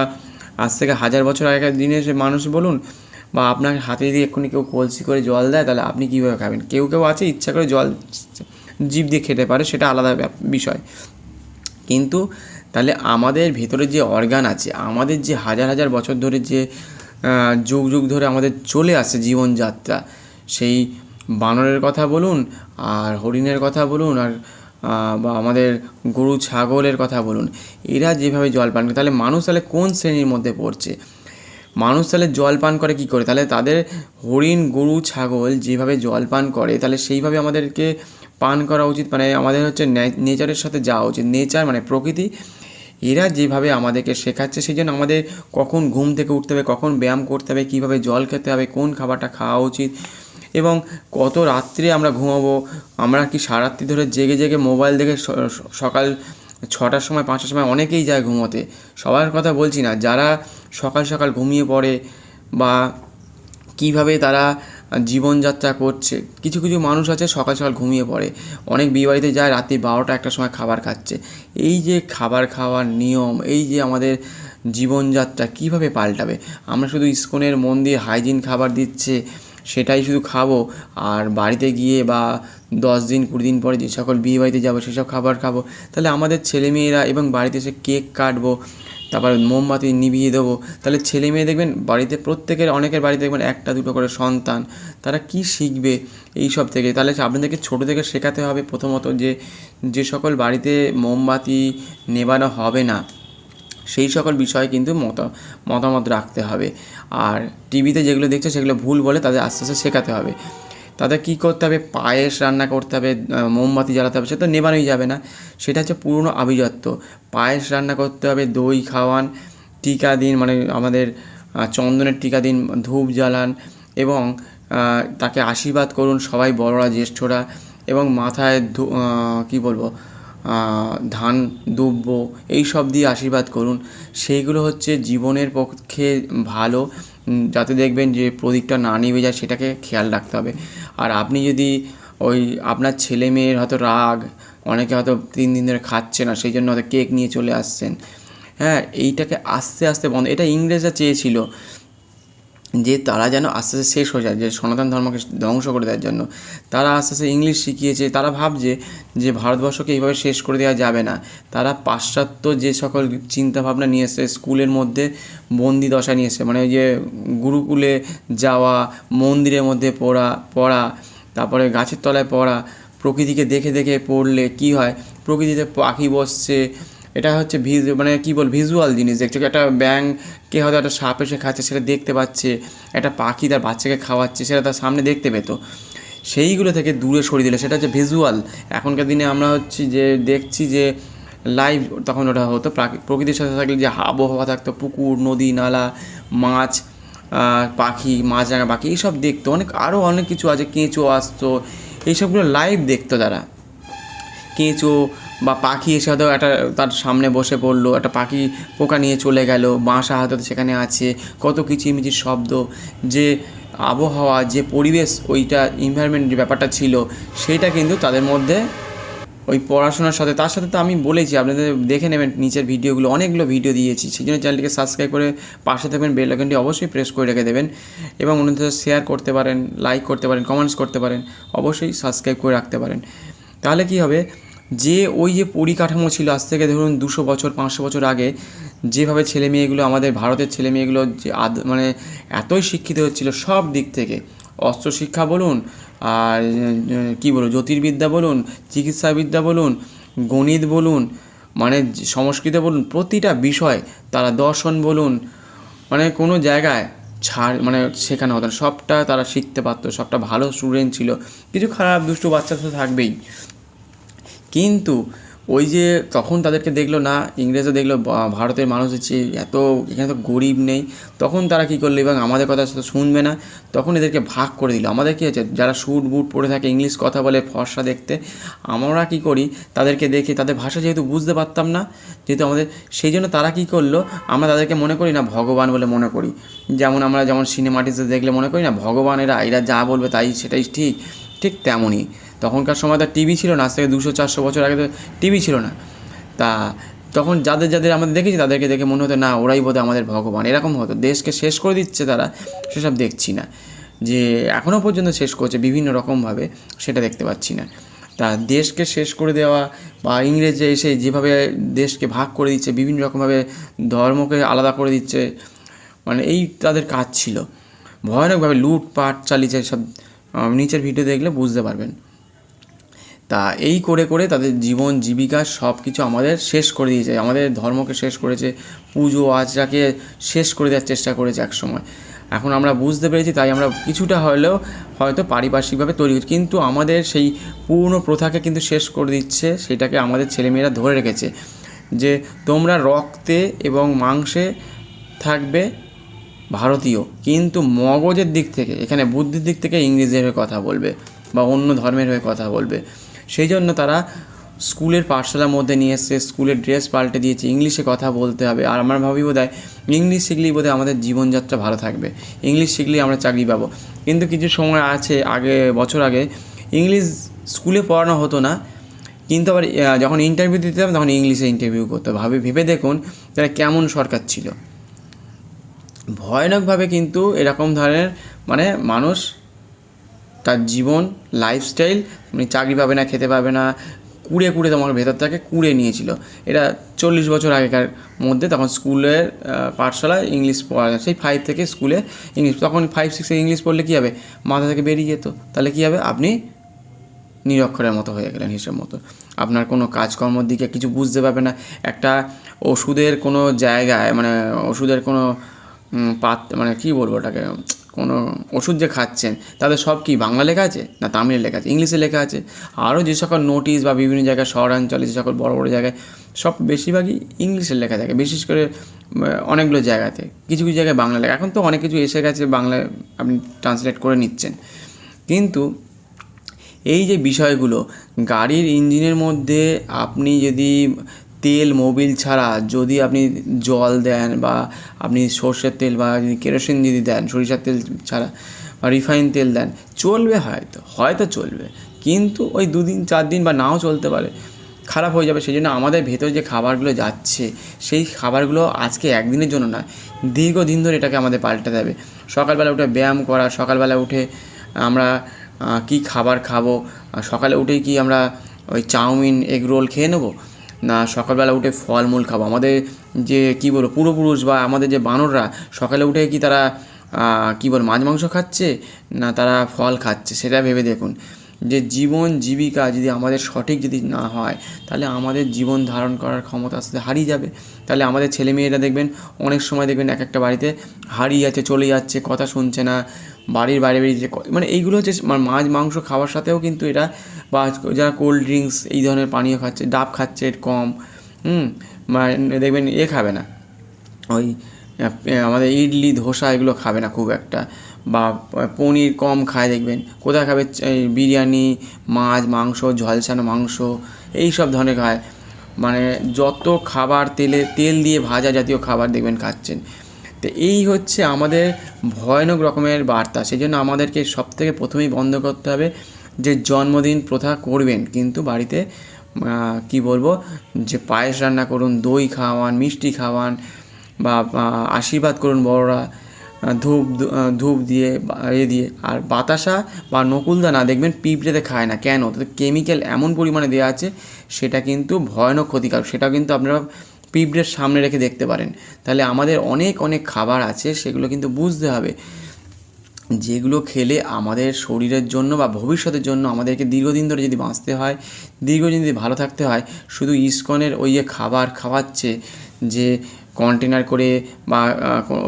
আজ থেকে 1000 বছর আগেকার দিনে সে মানুষ বলুন, বা আপনার হাতে যদি এক্ষুনি কেউ কলসি করে জল দেয়, তাহলে আপনি কীভাবে খাবেন? কেউ কেউ আছে ইচ্ছা করে জল জিভ দিয়ে খেতে পারে, সেটা আলাদা বিষয়। কিন্তু তাহলে আমাদের ভেতরে যে অর্গান আছে, আমাদের যে হাজার হাজার বছর ধরে যে যুগ যুগ ধরে আমাদের চলে আসে জীবনযাত্রা, সেই বানরের কথা বলুন আর হরিণের কথা বলুন আর বা আমাদের গরু ছাগলের কথা বলুন, এরা যেভাবে জল পান করে, তাহলে মানুষ তাহলে কোন শ্রেণীর মধ্যে পড়ছে? মানুষ তাহলে জল পান করে কী করে? তাহলে তাদের হরিণ গরু ছাগল যেভাবে জল পান করে, তাহলে সেইভাবে আমাদেরকে পান করা উচিত। মানে আমাদের হচ্ছে নেচারের সাথে যাওয়া উচিত। নেচার মানে প্রকৃতি, এরা যেভাবে আমাদেরকে শেখাচ্ছে, সেই জন্য আমাদের কখন ঘুম থেকে উঠতে হবে, কখন ব্যায়াম করতে হবে, কীভাবে জল খেতে হবে, কোন খাবারটা খাওয়া উচিত, এবং কত রাত্রে আমরা ঘুমাবো, আমরা কি সারারাত্রি ধরে জেগে জেগে মোবাইল দেখে সকাল 6টার সময় 5টার সময় অনেকেই যায় ঘুমোতে। সবার কথা বলছি না, যারা সকাল সকাল ঘুমিয়ে পড়ে বা কীভাবে তারা জীবনযাত্রা করছে। কিছু কিছু মানুষ আছে সকাল সকাল ঘুমিয়ে পড়ে, অনেক বিয়েবাড়িতে যায় রাত্রি 12টা 1টার সময় খাবার খাচ্ছে। এই যে খাবার খাওয়ার নিয়ম, এই যে আমাদের জীবনযাত্রা কীভাবে পাল্টাবে? আমরা শুধু ইস্কনের মন্দির হাইজিন খাবার দিচ্ছে সেটাই শুধু খাবো, আর বাড়িতে গিয়ে বা 10 দিন 20 দিন পরে যে সকল বিয়েবাড়িতে যাবো সেসব খাবার খাবো। তাহলে আমাদের ছেলেমেয়েরা, এবং বাড়িতে এসে কেক কাটবো, তারপর মোমবাতি নিভিয়ে দেবো, তাহলে ছেলে মেয়ে দেখবেন বাড়িতে প্রত্যেকের অনেকের বাড়িতে দেখবেন 1টা 2টো করে সন্তান, তারা কি শিখবে এই সব থেকে? তাহলে আপনাদেরকে ছোটো থেকে শেখাতে হবে প্রথমত যে সকল বাড়িতে মোমবাতি নেভানো হবে না সেই সকল বিষয়ে কিন্তু মতামত রাখতে হবে। আর টিভিতে যেগুলো দেখছে সেগুলো ভুল বলে তাদের আস্তে আস্তে শেখাতে হবে। তাদের কী করতে হবে? পায়েস রান্না করতে হবে, মোমবাতি জ্বালাতে হবে, সেটা তো নেভানোই যাবে না, সেটা হচ্ছে পুরনো আভিজাত্য। পায়েস রান্না করতে হবে, দই খাওয়ান, টিকা দিন, মানে আমাদের চন্দনের টিকা দিন, ধূপ জ্বালান, এবং তাকে আশীর্বাদ করুন সবাই বড়রা জ্যেষ্ঠরা, এবং মাথায় কী বলবো ধান দুব্য এই সব দিয়ে আশীর্বাদ করুন। সেইগুলো হচ্ছে জীবনের পক্ষে ভালো, যাতে দেখবেন যে প্রদীপটা না নিভে যায় সেটাকে খেয়াল রাখতে হবে। আর আপনি যদি ওই আপনার ছেলে মেয়ের হয়তো রাগ, অনেকে হয়তো 3 দিন ধরে খাচ্ছে না, সেই জন্য হয়তো কেক নিয়ে চলে আসছেন, হ্যাঁ, এইটাকে আস্তে আস্তে বন্ধ। এটা ইংরেজরা চেয়েছিল যে তারা যেন আস্তে আস্তে শেষ হয়ে যায়, যে সনাতন ধর্মকে ধ্বংস করে দেওয়ার জন্য তারা আস্তে আস্তে ইংলিশ শিখিয়েছে। তারা ভাবছে যে ভারতবর্ষকে এইভাবে শেষ করে দেওয়া যাবে না। তারা পাশ্চাত্য যে সকল চিন্তাভাবনা নিয়ে এসে স্কুলের মধ্যে বন্দি দশা নিয়ে এসে, মানে ওই যে গুরুকুলে যাওয়া, মন্দিরের মধ্যে পড়া, তারপরে গাছের তলায় পড়া, প্রকৃতিকে দেখে দেখে পড়লে কি হয়, প্রকৃতিতে পাখি বসছে, এটা হচ্ছে মানে কী ভিজুয়াল জিনিস দেখছে। একটা ব্যাঙকে হয়তো একটা সাপ এসে খাচ্ছে সেটা দেখতে পাচ্ছে, একটা পাখি তার বাচ্চাকে খাওয়াচ্ছে সেটা তার সামনে দেখতে পেতো। সেইগুলো থেকে দূরে সরিয়ে দিলে, সেটা হচ্ছে ভিজুয়াল। এখনকার দিনে আমরা দেখছি যে লাইভ, তখন ওটা হতো প্রকৃতির সাথে থাকলে যে আবহাওয়া থাকতো, পুকুর, নদী, নালা, মাছ, পাখি, মাছরাঙা পাখি, এইসব দেখতো। আরও অনেক কিছু আছে, কেঁচো আসতো, এইসবগুলো লাইভ দেখতো তারা। কেঁচো বা পাখি এসে হয়তো তার সামনে বসে পড়লো, একটা পাখি পোকা নিয়ে চলে গেল, বাসা হয়তো সেখানে আছে, কত কিচিরমিচির শব্দ, যে আবহাওয়া, যে পরিবেশ, ওইটা এনভায়রনমেন্ট যে ব্যাপারটা ছিল, সেইটা কিন্তু তাদের মধ্যে ওই পড়াশোনার সাথে, তার সাথে তো আমি বলেছি, আপনাদের দেখে নেবেন নিচের ভিডিওগুলো, অনেকগুলো ভিডিও দিয়েছি। সেই জন্য চ্যানেলটিকে সাবস্ক্রাইব করে পাশে থাকবেন, বেল আইকনটি অবশ্যই প্রেস করে রেখে দেবেন এবং অন্যদের শেয়ার করতে পারেন, লাইক করতে পারেন, কমেন্টস করতে পারেন, অবশ্যই সাবস্ক্রাইব করে রাখতে পারেন। তাহলে কি হবে, যে ওই যে পরিকাঠামো ছিল আজ থেকে ধরুন 200 বছর 500 বছর আগে, যেভাবে ছেলে মেয়েগুলো, আমাদের ভারতের ছেলে মেয়েগুলো যে মানে এতই শিক্ষিত হচ্ছিল সব দিক থেকে, অস্ত্র শিক্ষা বলুন, আর কী বলুন, জ্যোতির্বিদ্যা বলুন, চিকিৎসাবিদ্যা বলুন, গণিত বলুন, মানে সংস্কৃত বলুন, প্রতিটা বিষয়, তারা দর্শন বলুন, মানে কোনো জায়গায় মানে শেখানো হতো না, সবটা তারা শিখতে পারতো, সবটা ভালো স্টুডেন্ট ছিল। কিছু খারাপ দুষ্টু বাচ্চা তো থাকবেই, কিন্তু ওই যে তখন তাদেরকে দেখলো না, ইংরেজরা দেখলো ভারতের মানুষ হচ্ছে এত, এখানে তো গরিব নেই, তখন তারা কী করলো, এবং আমাদের কথা তো শুনবে না, তখন এদেরকে ভাগ করে দিল। আমাদের কী হচ্ছে, যারা স্যুট বুট পরে থাকে, ইংলিশ কথা বলে, ফর্সা দেখতে, আমরা কী করি, তাদেরকে দেখে, তাদের ভাষা যেহেতু বুঝতে পারতাম না, যেহেতু আমাদের, সেই জন্য তারা কী করলো, আমরা তাদেরকে মনে করি না ভগবান বলে মনে করি। যেমন সিনেমাটিতে দেখলে মনে করি না ভগবান, এরা যা বলবে তাই সেটাই ঠিক, ঠিক তেমনই তখনকার সময় তো টিভি ছিল না, আজ থেকে 200-400 বছর আগে তো টিভি ছিল না। তা তখন যাদের আমরা দেখেছি, তাদেরকে দেখে মনে হতো না ওরাই বোধহয় আমাদের ভগবান, এরকম হতো। দেশকে শেষ করে দিচ্ছে তারা, সেসব দেখছি না, যে এখনও পর্যন্ত শেষ করছে বিভিন্ন রকমভাবে, সেটা দেখতে পাচ্ছি না। তা দেশকে শেষ করে দেওয়া, বা ইংরেজরা এসে যেভাবে দেশকে ভাগ করে দিচ্ছে, বিভিন্ন রকমভাবে ধর্মকে আলাদা করে দিচ্ছে, মানে এই তাদের কাজ ছিল। ভয়ানকভাবে লুটপাট চালিয়েছে সব, নিচের ভিডিও দেখলে বুঝতে পারবেন। তা এই করে করে তাদের জীবন জীবিকা সব কিছু আমাদের শেষ করে দিয়েছে, আমাদের ধর্মকে শেষ করেছে, পুজো আচরাকে শেষ করে দেওয়ার চেষ্টা করেছে একসময়। এখন আমরা বুঝতে পেরেছি, তাই আমরা কিছুটা হলেও হয়তো পারিপার্শ্বিকভাবে তৈরি করছি, কিন্তু আমাদের সেই পূর্ণ প্রথাকে কিন্তু শেষ করে দিচ্ছে। সেটাকে আমাদের ছেলেমেয়েরা ধরে রেখেছে, যে তোমরা রক্তে এবং মাংসে থাকবে ভারতীয়, কিন্তু মগজের দিক থেকে, এখানে বুদ্ধির দিক থেকে ইংরেজের হয়ে কথা বলবে বা অন্য ধর্মের হয়ে কথা বলবে। সেই জন্য তারা স্কুলের পাঠশালার মধ্যে নিয়ে এসছে, স্কুলের ড্রেস পাল্টে দিয়েছে, ইংলিশে কথা বলতে হবে। আর আমরা ভাবি বোধহয় ইংলিশ শিখলেই বোধহয় আমাদের জীবনযাত্রা ভালো থাকবে, ইংলিশ শিখলেই আমরা চাকরি পাবো। কিন্তু কিছু সময় আছে, বছর আগে ইংলিশ স্কুলে পড়ানো হতো না, কিন্তু আবার যখন ইন্টারভিউ দিতে হবে তখন ইংলিশে ইন্টারভিউ করতে হবে। ভেবে দেখুন তারা কেমন সরকার ছিল। ভয়ানকভাবে কিন্তু এরকম ধরনের, মানে মানুষ তার জীবন লাইফস্টাইল, মানে চাকরি পাবে না, খেতে পাবে না, কুড়ে তোমার ভেতরটাকে কুড়ে নিয়েছিল। এটা 40 বছর আগেকার মধ্যে, তখন স্কুলের পাঠশালায় ইংলিশ পড়া যায়, সেই 5 থেকে স্কুলে ইংলিশ, তখন 5-6 ইংলিশ পড়লে কী হবে, মাথা থেকে বেরিয়ে যেত। তাহলে কী হবে, আপনি নিরক্ষরের মতো হয়ে গেলেন, হিসেব মতো। আপনার কোনো কাজকর্মর দিকে কিছু বুঝতে পারবে না। একটা ওষুধের কোনো জায়গায়, মানে ওষুধের কোনো মানে কী বলবো ওটাকে, কোনো ওষুধ যে খাচ্ছেন, তাদের সব কি বাংলা লেখা আছে না তামিলে লেখা আছে, ইংলিশে লেখা আছে। আরও যে সকল নোটিশ বা বিভিন্ন জায়গায়, শহরাঞ্চলে যে সকল বড় বড় জায়গায়, সব বেশিরভাগই ইংলিশে লেখা থাকে, বিশেষ করে অনেকগুলো জায়গাতে। কিছু কিছু জায়গায় বাংলা লেখা, এখন তো অনেক কিছু এসে গেছে, বাংলায় আপনি ট্রান্সলেট করে নিচ্ছেন। কিন্তু এই যে বিষয়গুলো, গাড়ির ইঞ্জিনের মধ্যে আপনি যদি তেল মোবিল ছাড়া যদি আপনি জল দেন, বা আপনি সর্ষের তেল বা কেরোসিন যদি দেন, সরিষার তেল ছাড়া বা রিফাইন তেল দেন, চলবে, হয়তো চলবে, কিন্তু ওই 2 দিন 4 দিন বা নাও চলতে পারে, খারাপ হয়ে যাবে। সেই জন্য আমাদের ভেতরে যে খাবারগুলো যাচ্ছে, সেই খাবারগুলো আজকে একদিনের জন্য নয়, দীর্ঘদিন ধরে এটাকে আমাদের পাল্টাতে হবে। সকালবেলা উঠে ব্যায়াম করা, সকালবেলা উঠে আমরা কি খাবার খাবো, সকালে উঠেই কি আমরা ওই চাউমিন এগ রোল খেয়ে নেবো, না সকালবেলা উঠে ফলমূল খাবো। আমাদের যে কী বলবো পূর্বপুরুষ বা আমাদের যে বানররা, সকালে উঠে কি তারা মাছ মাংস খাচ্ছে, না তারা ফল খাচ্ছে, সেটা ভেবে দেখুন। যে জীবন জীবিকা যদি আমাদের সঠিক যদি না হয়, তাহলে আমাদের জীবন ধারণ করার ক্ষমতা আস্তে হারিয়ে যাবে। তাহলে আমাদের ছেলেমেয়েরা দেখবেন, অনেক সময় দেখবেন এক একটা বাড়িতে হারিয়ে যাচ্ছে, চলে যাচ্ছে, কথা শুনছে না, বাড়ির বাইরে বেরিয়ে যে মানে এইগুলো হচ্ছে মাছ মাংস খাওয়ার সাথেও কিন্তু এটা, বা যারা কোল্ড ড্রিঙ্কস এই ধরনের পানীয় খাচ্ছে, ডাব খাচ্ছে কম, দেখবেন খাবে না, ওই আমাদের ইডলি ধোসা এগুলো খাবে না খুব একটা, বা পনির কম খায় দেখবেন। কোথায় খাবে? বিরিয়ানি, মাছ মাংস, ঝলসানো মাংস, এই সব ধরনের খায়। মানে যত খাবার তেল দিয়ে ভাজা জাতীয় খাবার দেখবেন খাচ্ছেন। তো এই হচ্ছে আমাদের ভয়ানক রকমের বার্তা। সেই জন্য আমাদেরকে সবথেকে প্রথমেই বন্ধ করতে হবে যে জন্মদিন প্রথা করবেন কিন্তু বাড়িতে কি বলবো, যে পায়েস রান্না করুন, দই খাওয়ান, মিষ্টি খাওয়ান, বা আশীর্বাদ করুন বড়রা, ধূপ দিয়ে দিয়ে। আর বাতাসা বা নকুলদানা দেখবেন পিঁপড়েতে খায় না, কেন? তাতে কেমিক্যাল এমন পরিমাণে দেওয়া আছে, সেটা কিন্তু ভয়ানক ক্ষতিকারক। সেটা কিন্তু আপনারা পিঁপড়ের সামনে রেখে দেখতে পারেন। তাহলে আমাদের অনেক খাবার আছে, সেগুলো কিন্তু বুঝতে হবে, যেগুলো খেলে আমাদের শরীরের জন্য বা ভবিষ্যতের জন্য আমাদেরকে দীর্ঘদিন ধরে যদি বাঁচতে হয়, দীর্ঘদিন যদি ভালো থাকতে হয়, শুধু ইসকনের ওই যে খাবার খাওয়াচ্ছে, যে কন্টেনার করে বা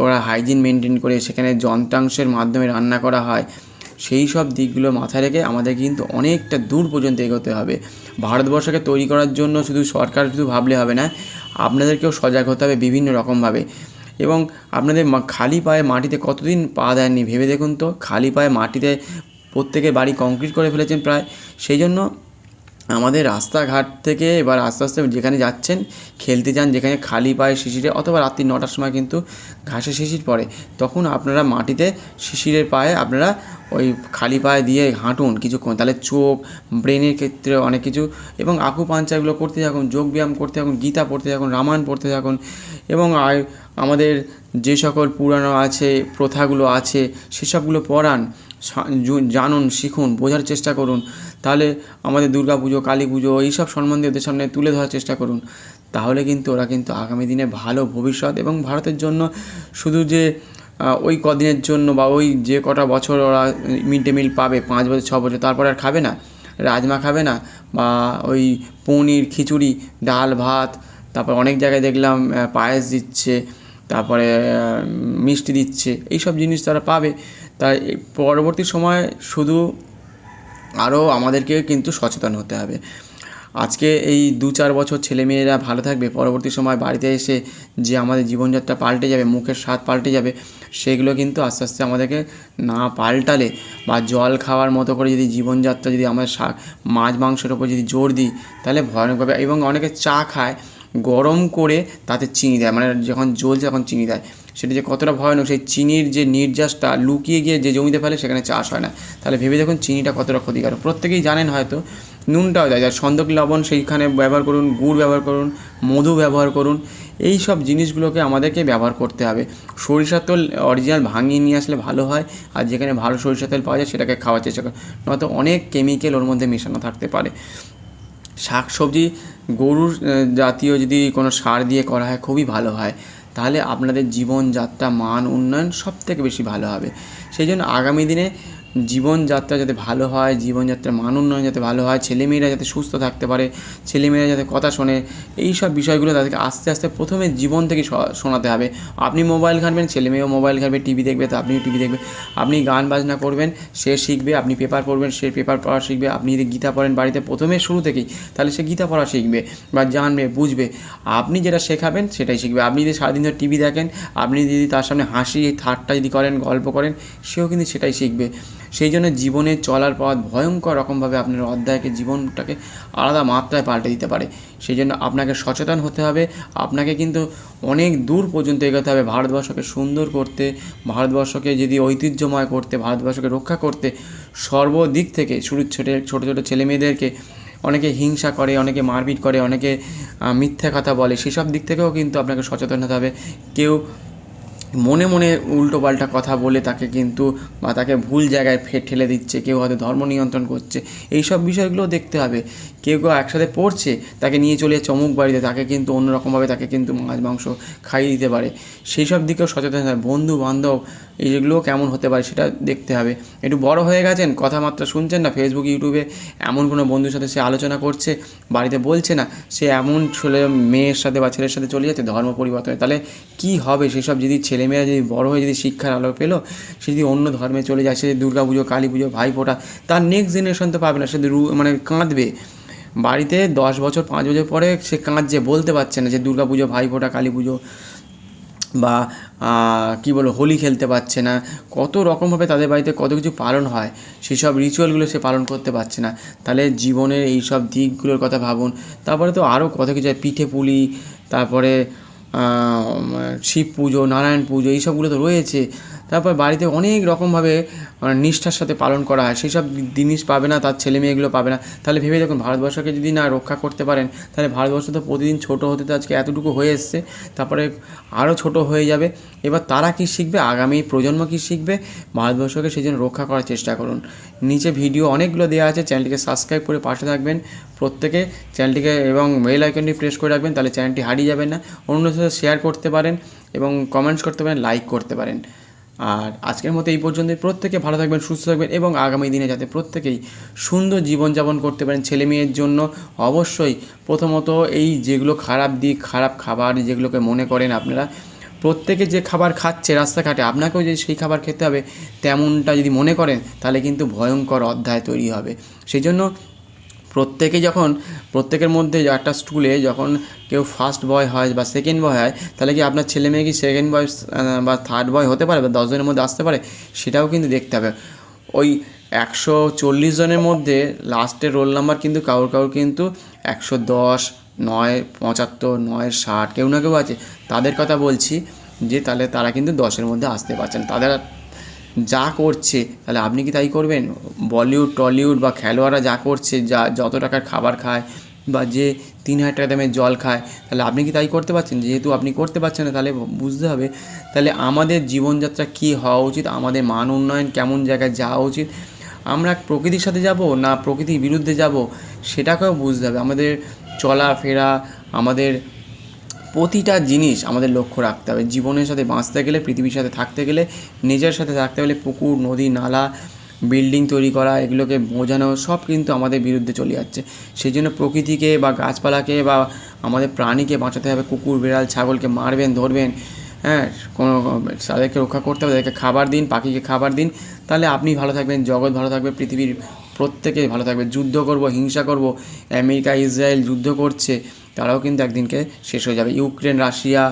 ওরা হাইজিন মেনটেন করে সেখানে যন্ত্রাংশের মাধ্যমে রান্না করা হয়, সেই সব দিকগুলো মাথায় রেখে আমাদের কিন্তু অনেকটা দূর পর্যন্ত এগোতে হবে। ভারতবর্ষকে তৈরি করার জন্য শুধু সরকার শুধু ভাবলে হবে না, আপনাদেরকেও সজাগ হতে হবে বিভিন্ন রকমভাবে। এবং আপনাদের খালি পায়ে মাটিতে কতদিন পা দেননি ভেবে দেখুন তো। খালি পায়ে মাটিতে প্রত্যেকের বাড়ি কংক্রিট করে ফেলেছেন প্রায়। সেই জন্য আমাদের রাস্তাঘাট থেকে এবার আস্তে আস্তে যেখানে যাচ্ছেন, খেলতে যান যেখানে খালি পায়ে শিশিরে, অথবা রাত্রি 9টার সময় কিন্তু ঘাসে শিশির পড়ে, তখন আপনারা মাটিতে শিশিরের পায়ে আপনারা ওই খালি পায়ে দিয়ে হাঁটুন কিছুক্ষণ। তাহলে চোখ, ব্রেনের ক্ষেত্রে অনেক কিছু, এবং আকুপাঞ্চারগুলো করতে থাকুন, যোগব্যায়াম করতে থাকুন, গীতা পড়তে থাকুন, রামায়ণ পড়তে থাকুন, এবং আমাদের যে সকল পুরানো আছে, প্রথাগুলো আছে, সেসবগুলো পড়ান, জানুন, শিখুন, বোঝার চেষ্টা করুন। তাহলে আমাদের দুর্গা পুজো, কালী পুজো এইসব সম্বন্ধে ওদের সামনে তুলে ধরার চেষ্টা করুন। তাহলে কিন্তু ওরা কিন্তু আগামী দিনে ভালো ভবিষ্যৎ, এবং ভারতের জন্য শুধু যে ওই কদিনের জন্য বা ওই যে কটা বছর ওরা মিড ডে মিল পাবে, 5 বছর 6 বছর, তারপরে আর খাবে না, রাজমা খাবে না, বা ওই পনির, খিচুড়ি, ডাল ভাত, তারপর অনেক জায়গায় দেখলাম পায়েস দিচ্ছে, তারপরে মিষ্টি দিচ্ছে, এইসব জিনিস তারা পাবে। তাই পরবর্তী সময় শুধু আরও আমাদেরকে কিন্তু সচেতন হতে হবে। আজকে এই 2-4 বছর ছেলেমেয়েরা ভালো থাকবে, পরবর্তী সময় বাড়িতে এসে যে আমাদের জীবনযাত্রা পাল্টে যাবে, মুখের স্বাদ পাল্টে যাবে, সেগুলো কিন্তু আস্তে আস্তে আমাদেরকে না পাল্টালে, বা জল খাওয়ার মতো করে যদি জীবনযাত্রা যদি আমাদের মাছ মাংসের ওপর যদি জোর দিই, তাহলে ভয়ানকভাবে। এবং অনেকে চা খায় গরম করে তাতে চিনি দেয়, মানে যখন জ্বলছে তখন চিনি দেয়, সেটা যে কতটা ভয়ানক। সেই চিনির যে নির্যাসটা লুকিয়ে গিয়ে যে জমিতে ফেলে, সেখানে চাষ হয় না। তাহলে ভেবে দেখুন চিনিটা কতটা ক্ষতিকারক। প্রত্যেকেই জানেন হয়তো। নুনটাও দেয়, যার সন্দক লবণ সেইখানে ব্যবহার করুন, গুড় ব্যবহার করুন, মধু ব্যবহার করুন, এই সব জিনিসগুলোকে আমাদেরকে ব্যবহার করতে হবে। সরিষার তেল অরিজিনাল ভাঙিয়ে নিয়ে আসলে ভালো হয়, আর যেখানে ভালো সরিষার তেল পাওয়া যায় সেটাকে খাওয়ার চেষ্টা করুন, নয়তো অনেক কেমিক্যাল ওর মধ্যে মেশানো থাকতে পারে। শাক সবজি গরুর জাতীয় যদি কোনো সার দিয়ে করা হয়, খুবই ভালো হয়। তাহলে আপনাদের জীবনযাত্রা মান উন্নয়ন সব থেকে বেশি ভালো হবে। সেই জন্য আগামী দিনে জীবনযাত্রা যাতে ভালো হয়, জীবনযাত্রার মান উন্নয়ন যাতে ভালো হয়, ছেলেমেয়েরা যাতে সুস্থ থাকতে পারে, ছেলেমেয়েরা যাতে কথা শোনে, এই সব বিষয়গুলো তাদেরকে আস্তে আস্তে প্রথমে জীবন থেকে শোনাতে হবে। আপনি মোবাইল ঘাঁটবেন, ছেলেমেয়েও মোবাইল ঘাঁটবে, টিভি দেখবে তো আপনিও টিভি দেখবে। আপনি গান বাজনা করবেন, সে শিখবে। আপনি পেপার পড়বেন, সে পেপার পড়া শিখবে। আপনি যদি গীতা পড়েন বাড়িতে প্রথমে শুরু থেকেই, তাহলে সে গীতা পড়া শিখবে বা জানবে, বুঝবে। আপনি যেটা শেখাবেন সেটাই শিখবে। আপনি যদি সারাদিন ধরে টিভি দেখেন, আপনি যদি তার সামনে হাসি ঠাট্টা যদি করেন, গল্প করেন, সেও কিন্তু সেটাই শিখবে। সেই জন্য জীবনে চলার পথ ভয়ঙ্কর রকমভাবে আপনার অধ্যায়কে, জীবনটাকে আলাদা মাত্রায় পাল্টে দিতে পারে। সেই জন্য আপনাকে সচেতন হতে হবে। আপনাকে কিন্তু অনেক দূর পর্যন্ত এগোতে হবে ভারতবর্ষকে সুন্দর করতে, ভারতবর্ষকে যদি ঐতিহ্যময় করতে, ভারতবর্ষকে রক্ষা করতে। সর্বদিক থেকে ছোটো ছোটো ছেলেমেয়েদেরকে অনেকে হিংসা করে, অনেকে মারপিট করে, অনেকে মিথ্যা কথা বলে, সেসব দিক থেকেও কিন্তু আপনাকে সচেতন হতে হবে। কেউ মনে মনে উল্টোপাল্টা কথা বলে তাকে কিন্তু, বা তাকে ভুল জায়গায় ঠেলে দিচ্ছে, কেউ হয়তো ধর্ম নিয়ন্ত্রণ করছে, এই সব বিষয়গুলোও দেখতে হবে। কেউ একসাথে পড়ছে, তাকে নিয়ে চলে যাচ্ছে অমুক বাড়িতে, তাকে কিন্তু অন্যরকমভাবে তাকে কিন্তু মাছ মাংস খাইয়ে দিতে পারে। সেই সব দিকেও সচেতন হবে। বন্ধু বান্ধব এইগুলোও কেমন হতে পারে সেটা দেখতে হবে। একটু বড় হয়ে গেছেন, কথাবার্তা শুনছেন না, ফেসবুক ইউটিউবে এমন কোনো বন্ধুর সাথে সে আলোচনা করছে, বাড়িতে বলছে না, সে এমন মেয়ের সাথে বা ছেলের সাথে চলে যাচ্ছে ধর্ম পরিবর্তনে, তাহলে কী হবে? সেসব যদি ছেলে ছেলেমেয়েরা যদি বড় হয়ে যদি শিক্ষার আলো পেলো, সে যদি অন্য ধর্মে চলে যায়, সে দুর্গা পুজো, কালী পুজো, ভাইফোঁটা, তার নেক্সট জেনারেশন তো পাবে না, সে মানে কাঁদবে বাড়িতে 10 বছর 5 বছর পরে সে কাঁদছে, বলতে পারছে না যে দুর্গা পুজো, ভাইফোঁটা, কালী পুজো বা কী বলো হোলি খেলতে পারছে না। কত রকমভাবে তাদের বাড়িতে কত কিছু পালন হয়, সেসব রিচুয়ালগুলো সে পালন করতে পারছে না। তাহলে জীবনের এই সব দিকগুলোর কথা ভাবুন। তারপরে তো আরও কত কিছু, পিঠে পুলি, তারপরে শিব পুজো, নারায়ণ পুজো, এইসবগুলো তো রয়েছে। তারপর বাড়িতে অনেক রকমভাবে নিষ্ঠার সাথে পালন করা হয়, সেই সব জিনিস পাবে না, তার ছেলে মেয়েগুলো পাবে না। তাহলে ভেবে দেখুন, ভারতবর্ষকে যদি না রক্ষা করতে পারেন, তাহলে ভারতবর্ষ তো প্রতিদিন ছোটো হতে তো আজকে এতটুকু হয়ে এসছে, তারপরে আরও ছোট হয়ে যাবে। এবার তারা কী শিখবে, আগামী প্রজন্ম কী শিখবে? ভারতবর্ষকে সেই জন্য রক্ষা করার চেষ্টা করুন। নিচে ভিডিও অনেকগুলো দেওয়া আছে, চ্যানেলটিকে সাবস্ক্রাইব করে পাশে থাকবেন প্রত্যেকে, চ্যানেলটিকে এবং বেল আইকনটি প্রেস করে রাখবেন, তাহলে চ্যানেলটি হারিয়ে যাবেন না। অন্যদের সাথে শেয়ার করতে পারেন এবং কমেন্টস করতে পারেন, লাইক করতে পারেন। আর আজকের মতো এই পর্যন্তই। প্রত্যেকে ভালো থাকবেন, সুস্থ থাকবেন এবং আগামী দিনে যাতে প্রত্যেকেই সুন্দর জীবনযাপন করতে পারেন। ছেলে মেয়ের জন্য অবশ্যই প্রথমত এই যেগুলো খারাপ দিক, খারাপ খাবার যেগুলোকে মনে করেন আপনারা, প্রত্যেকে যে খাবার খাচ্ছে রাস্তাঘাটে, আপনাকেও যদি সেই খাবার খেতে হবে তেমনটা যদি মনে করেন, তাহলে কিন্তু ভয়ঙ্কর অধ্যায় তৈরি হবে। সেই জন্য প্রত্যেকের মধ্যে একটা স্কুলে যখন কেউ ফার্স্ট বয় হয় বা সেকেন্ড বয় হয়, তাহলে কি আপনার ছেলে মেয়ে কি সেকেন্ড বয় বা থার্ড বয় হতে পারে বা 10 জনের মধ্যে আসতে পারে? সেটাও কিন্তু দেখতে হবে। ওই 140 জনের মধ্যে লাস্টের রোল নাম্বার কিন্তু কারোর কিন্তু 110, 9, 75, 9, 60 কেউ না কেউ আছে। তাদের কথা বলছি যে তাহলে তারা কিন্তু 10-এর মধ্যে আসতে পারছেন। তাদের যা করছে, তাহলে আপনি কি তাই করবেন? বলিউড, টলিউড বা খেলোয়াড়রা যা করছে, যত টাকার খাবার খায় বা যে 3000 টাকা দামের জল খায়, তাহলে আপনি কি তাই করতে পারছেন? যেহেতু আপনি করতে পারছেন না, তাহলে বুঝতে হবে তাহলে আমাদের জীবনযাত্রা কী হওয়া উচিত, আমাদের মান উন্নয়ন কেমন জায়গায় যাওয়া উচিত। আমরা প্রকৃতির সাথে যাব না প্রকৃতির বিরুদ্ধে যাব, সেটাকেও বুঝতে হবে। আমাদের চলাফেরা, আমাদের প্রতিটা জিনিস আমাদের লক্ষ্য রাখতে হবে। জীবনের সাথে বাঁচতে গেলে, পৃথিবীর সাথে থাকতে গেলে, নিজের সাথে থাকতে গেলে পুকুর, নদী, নালা, বিল্ডিং তৈরি করা, এগুলোকে বোঝানো সব কিন্তু আমাদের বিরুদ্ধে চলে যাচ্ছে। সেই জন্য প্রকৃতিকে বা গাছপালাকে বা আমাদের প্রাণীকে বাঁচাতে হবে। কুকুর, বিড়াল, ছাগলকে মারবেন, ধরবেন, হ্যাঁ, তাদেরকে রক্ষা করতে হবে, তাদেরকে খাবার দিন, পাখিকে খাবার দিন, তাহলে আপনি ভালো থাকবেন, জগৎ ভালো থাকবে, পৃথিবীর প্রত্যেকে ভালো থাকবে। যুদ্ধ করব, হিংসা করব, আমেরিকা ইসরায়েল যুদ্ধ করছে, তারাও কিন্তু একদিনকে শেষ হয়ে যাবে। ইউক্রেন, রাশিয়া,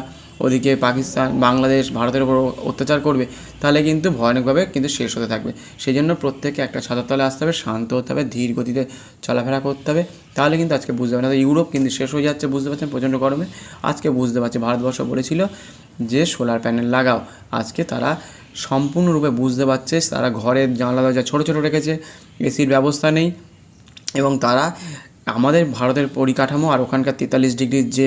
ওদিকে পাকিস্তান, বাংলাদেশ ভারতের উপর অত্যাচার করবে, তাহলে কিন্তু ভয়ানকভাবে কিন্তু শেষ হতে থাকবে। সেই জন্য প্রত্যেকে একটা ছাতার তলে আসতে হবে, শান্ত হতে হবে, ধীর গতিতে চলাফেরা করতে হবে, তাহলে কিন্তু আজকে বুঝতে পারবে না। ইউরোপ কিন্তু শেষ হয়ে যাচ্ছে, বুঝতে পারছেন, প্রচণ্ড গরমে। আজকে বুঝতে পারছে, ভারতবর্ষ বলেছিল যে সোলার প্যানেল লাগাও, আজকে তারা সম্পূর্ণরূপে বুঝতে পারছে। তারা ঘরের জানলা দরজা ছোটো ছোটো রেখেছে, এসির ব্যবস্থা নেই, এবং তারা আমাদের ভারতের পরিকাঠামো আর ওখানকার 43 ডিগ্রির যে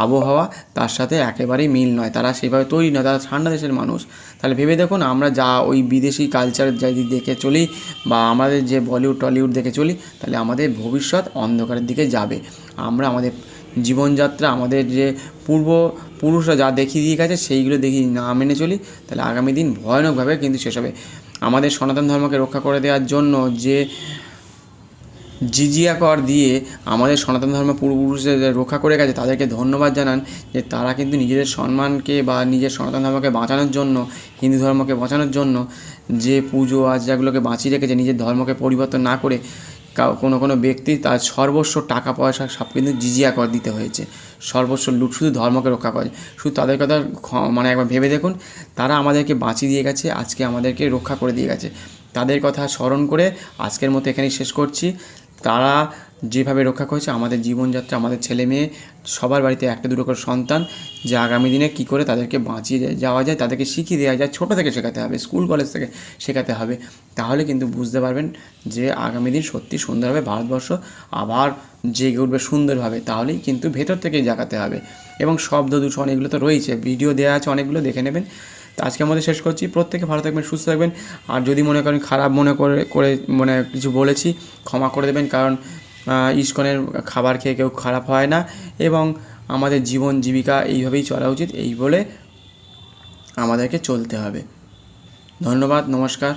আবহাওয়া, তার সাথে একেবারেই মিল নয়। তারা সেভাবে তৈরি নয়, তারা ঠান্ডা দেশের মানুষ। তাহলে ভেবে দেখুন, আমরা যা ওই বিদেশি কালচার যদি দেখে চলি বা আমাদের যে বলিউড টলিউড দেখে চলি, তাহলে আমাদের ভবিষ্যৎ অন্ধকারের দিকে যাবে। আমরা আমাদের জীবনযাত্রা, আমাদের যে পূর্বপুরুষরা যা দেখিয়ে দিয়ে গেছে, সেইগুলো দেখি না মেনে চলি, তাহলে আগামী দিন ভয়ানকভাবে কিন্তু শেষ হবে। আমাদের সনাতন ধর্মকে রক্ষা করে দেওয়ার জন্য যে জিজিয়া কর দিয়ে আমাদের সনাতন ধর্ম পূর্বপুরুষদের রক্ষা করে গেছে, তাদেরকে ধন্যবাদ জানান যে তারা কিন্তু নিজেদের সম্মানকে বা নিজের সনাতন ধর্মকে বাঁচানোর জন্য, হিন্দু ধর্মকে বাঁচানোর জন্য যে পুজো আচারগুলোকে বাঁচিয়ে রেখেছে, নিজের ধর্মকে পরিবর্তন না করে কোনো ব্যক্তি তার সর্বস্ব টাকা পয়সা সব কিন্তু জিজিয়া কর দিতে হয়েছে, সর্বস্ব লুট, শুধু ধর্মকে রক্ষা করে। শুধু তাদের কথা মানে একবার ভেবে দেখুন, তারা আমাদেরকে বাঁচিয়ে দিয়ে গেছে, আজকে আমাদেরকে রক্ষা করে দিয়ে গেছে। তাদের কথা স্মরণ করে আজকের মতো এখানেই শেষ করছি। তারা যেভাবে রক্ষা করেছে, আমাদের জীবনযাত্রা, আমাদের ছেলে মেয়ে সবার বাড়িতে একটা দুটো করে সন্তান, যে আগামী দিনে কী করে তাদেরকে বাঁচিয়ে যাওয়া যায়, তাদেরকে শিখিয়ে দেওয়া যায়, ছোটো থেকে শেখাতে হবে, স্কুল কলেজ থেকে শেখাতে হবে। তাহলে কিন্তু বুঝতে পারবেন যে আগামী দিন সত্যি সুন্দর হবে, ভারতবর্ষ আবার জেগে উঠবে সুন্দরভাবে। তাহলেই কিন্তু ভেতর থেকেই জাগাতে হবে। এবং শব্দ দূষণ এগুলো তো রয়েছে, ভিডিও দেওয়া আছে অনেকগুলো, দেখে নেবেন। তো আজকে আমাদের শেষ করছি। প্রত্যেকে ভালো থাকবেন, সুস্থ থাকবেন। আর যদি মনে করেন খারাপ মনে করে মানে কিছু বলেছি, ক্ষমা করে দেবেন, কারণ ইস্কনের খাবার খেয়ে কেউ খারাপ হয় না, এবং আমাদের জীবন জীবিকা এইভাবেই চলা উচিত, এই বলে আমাদেরকে চলতে হবে। ধন্যবাদ, নমস্কার।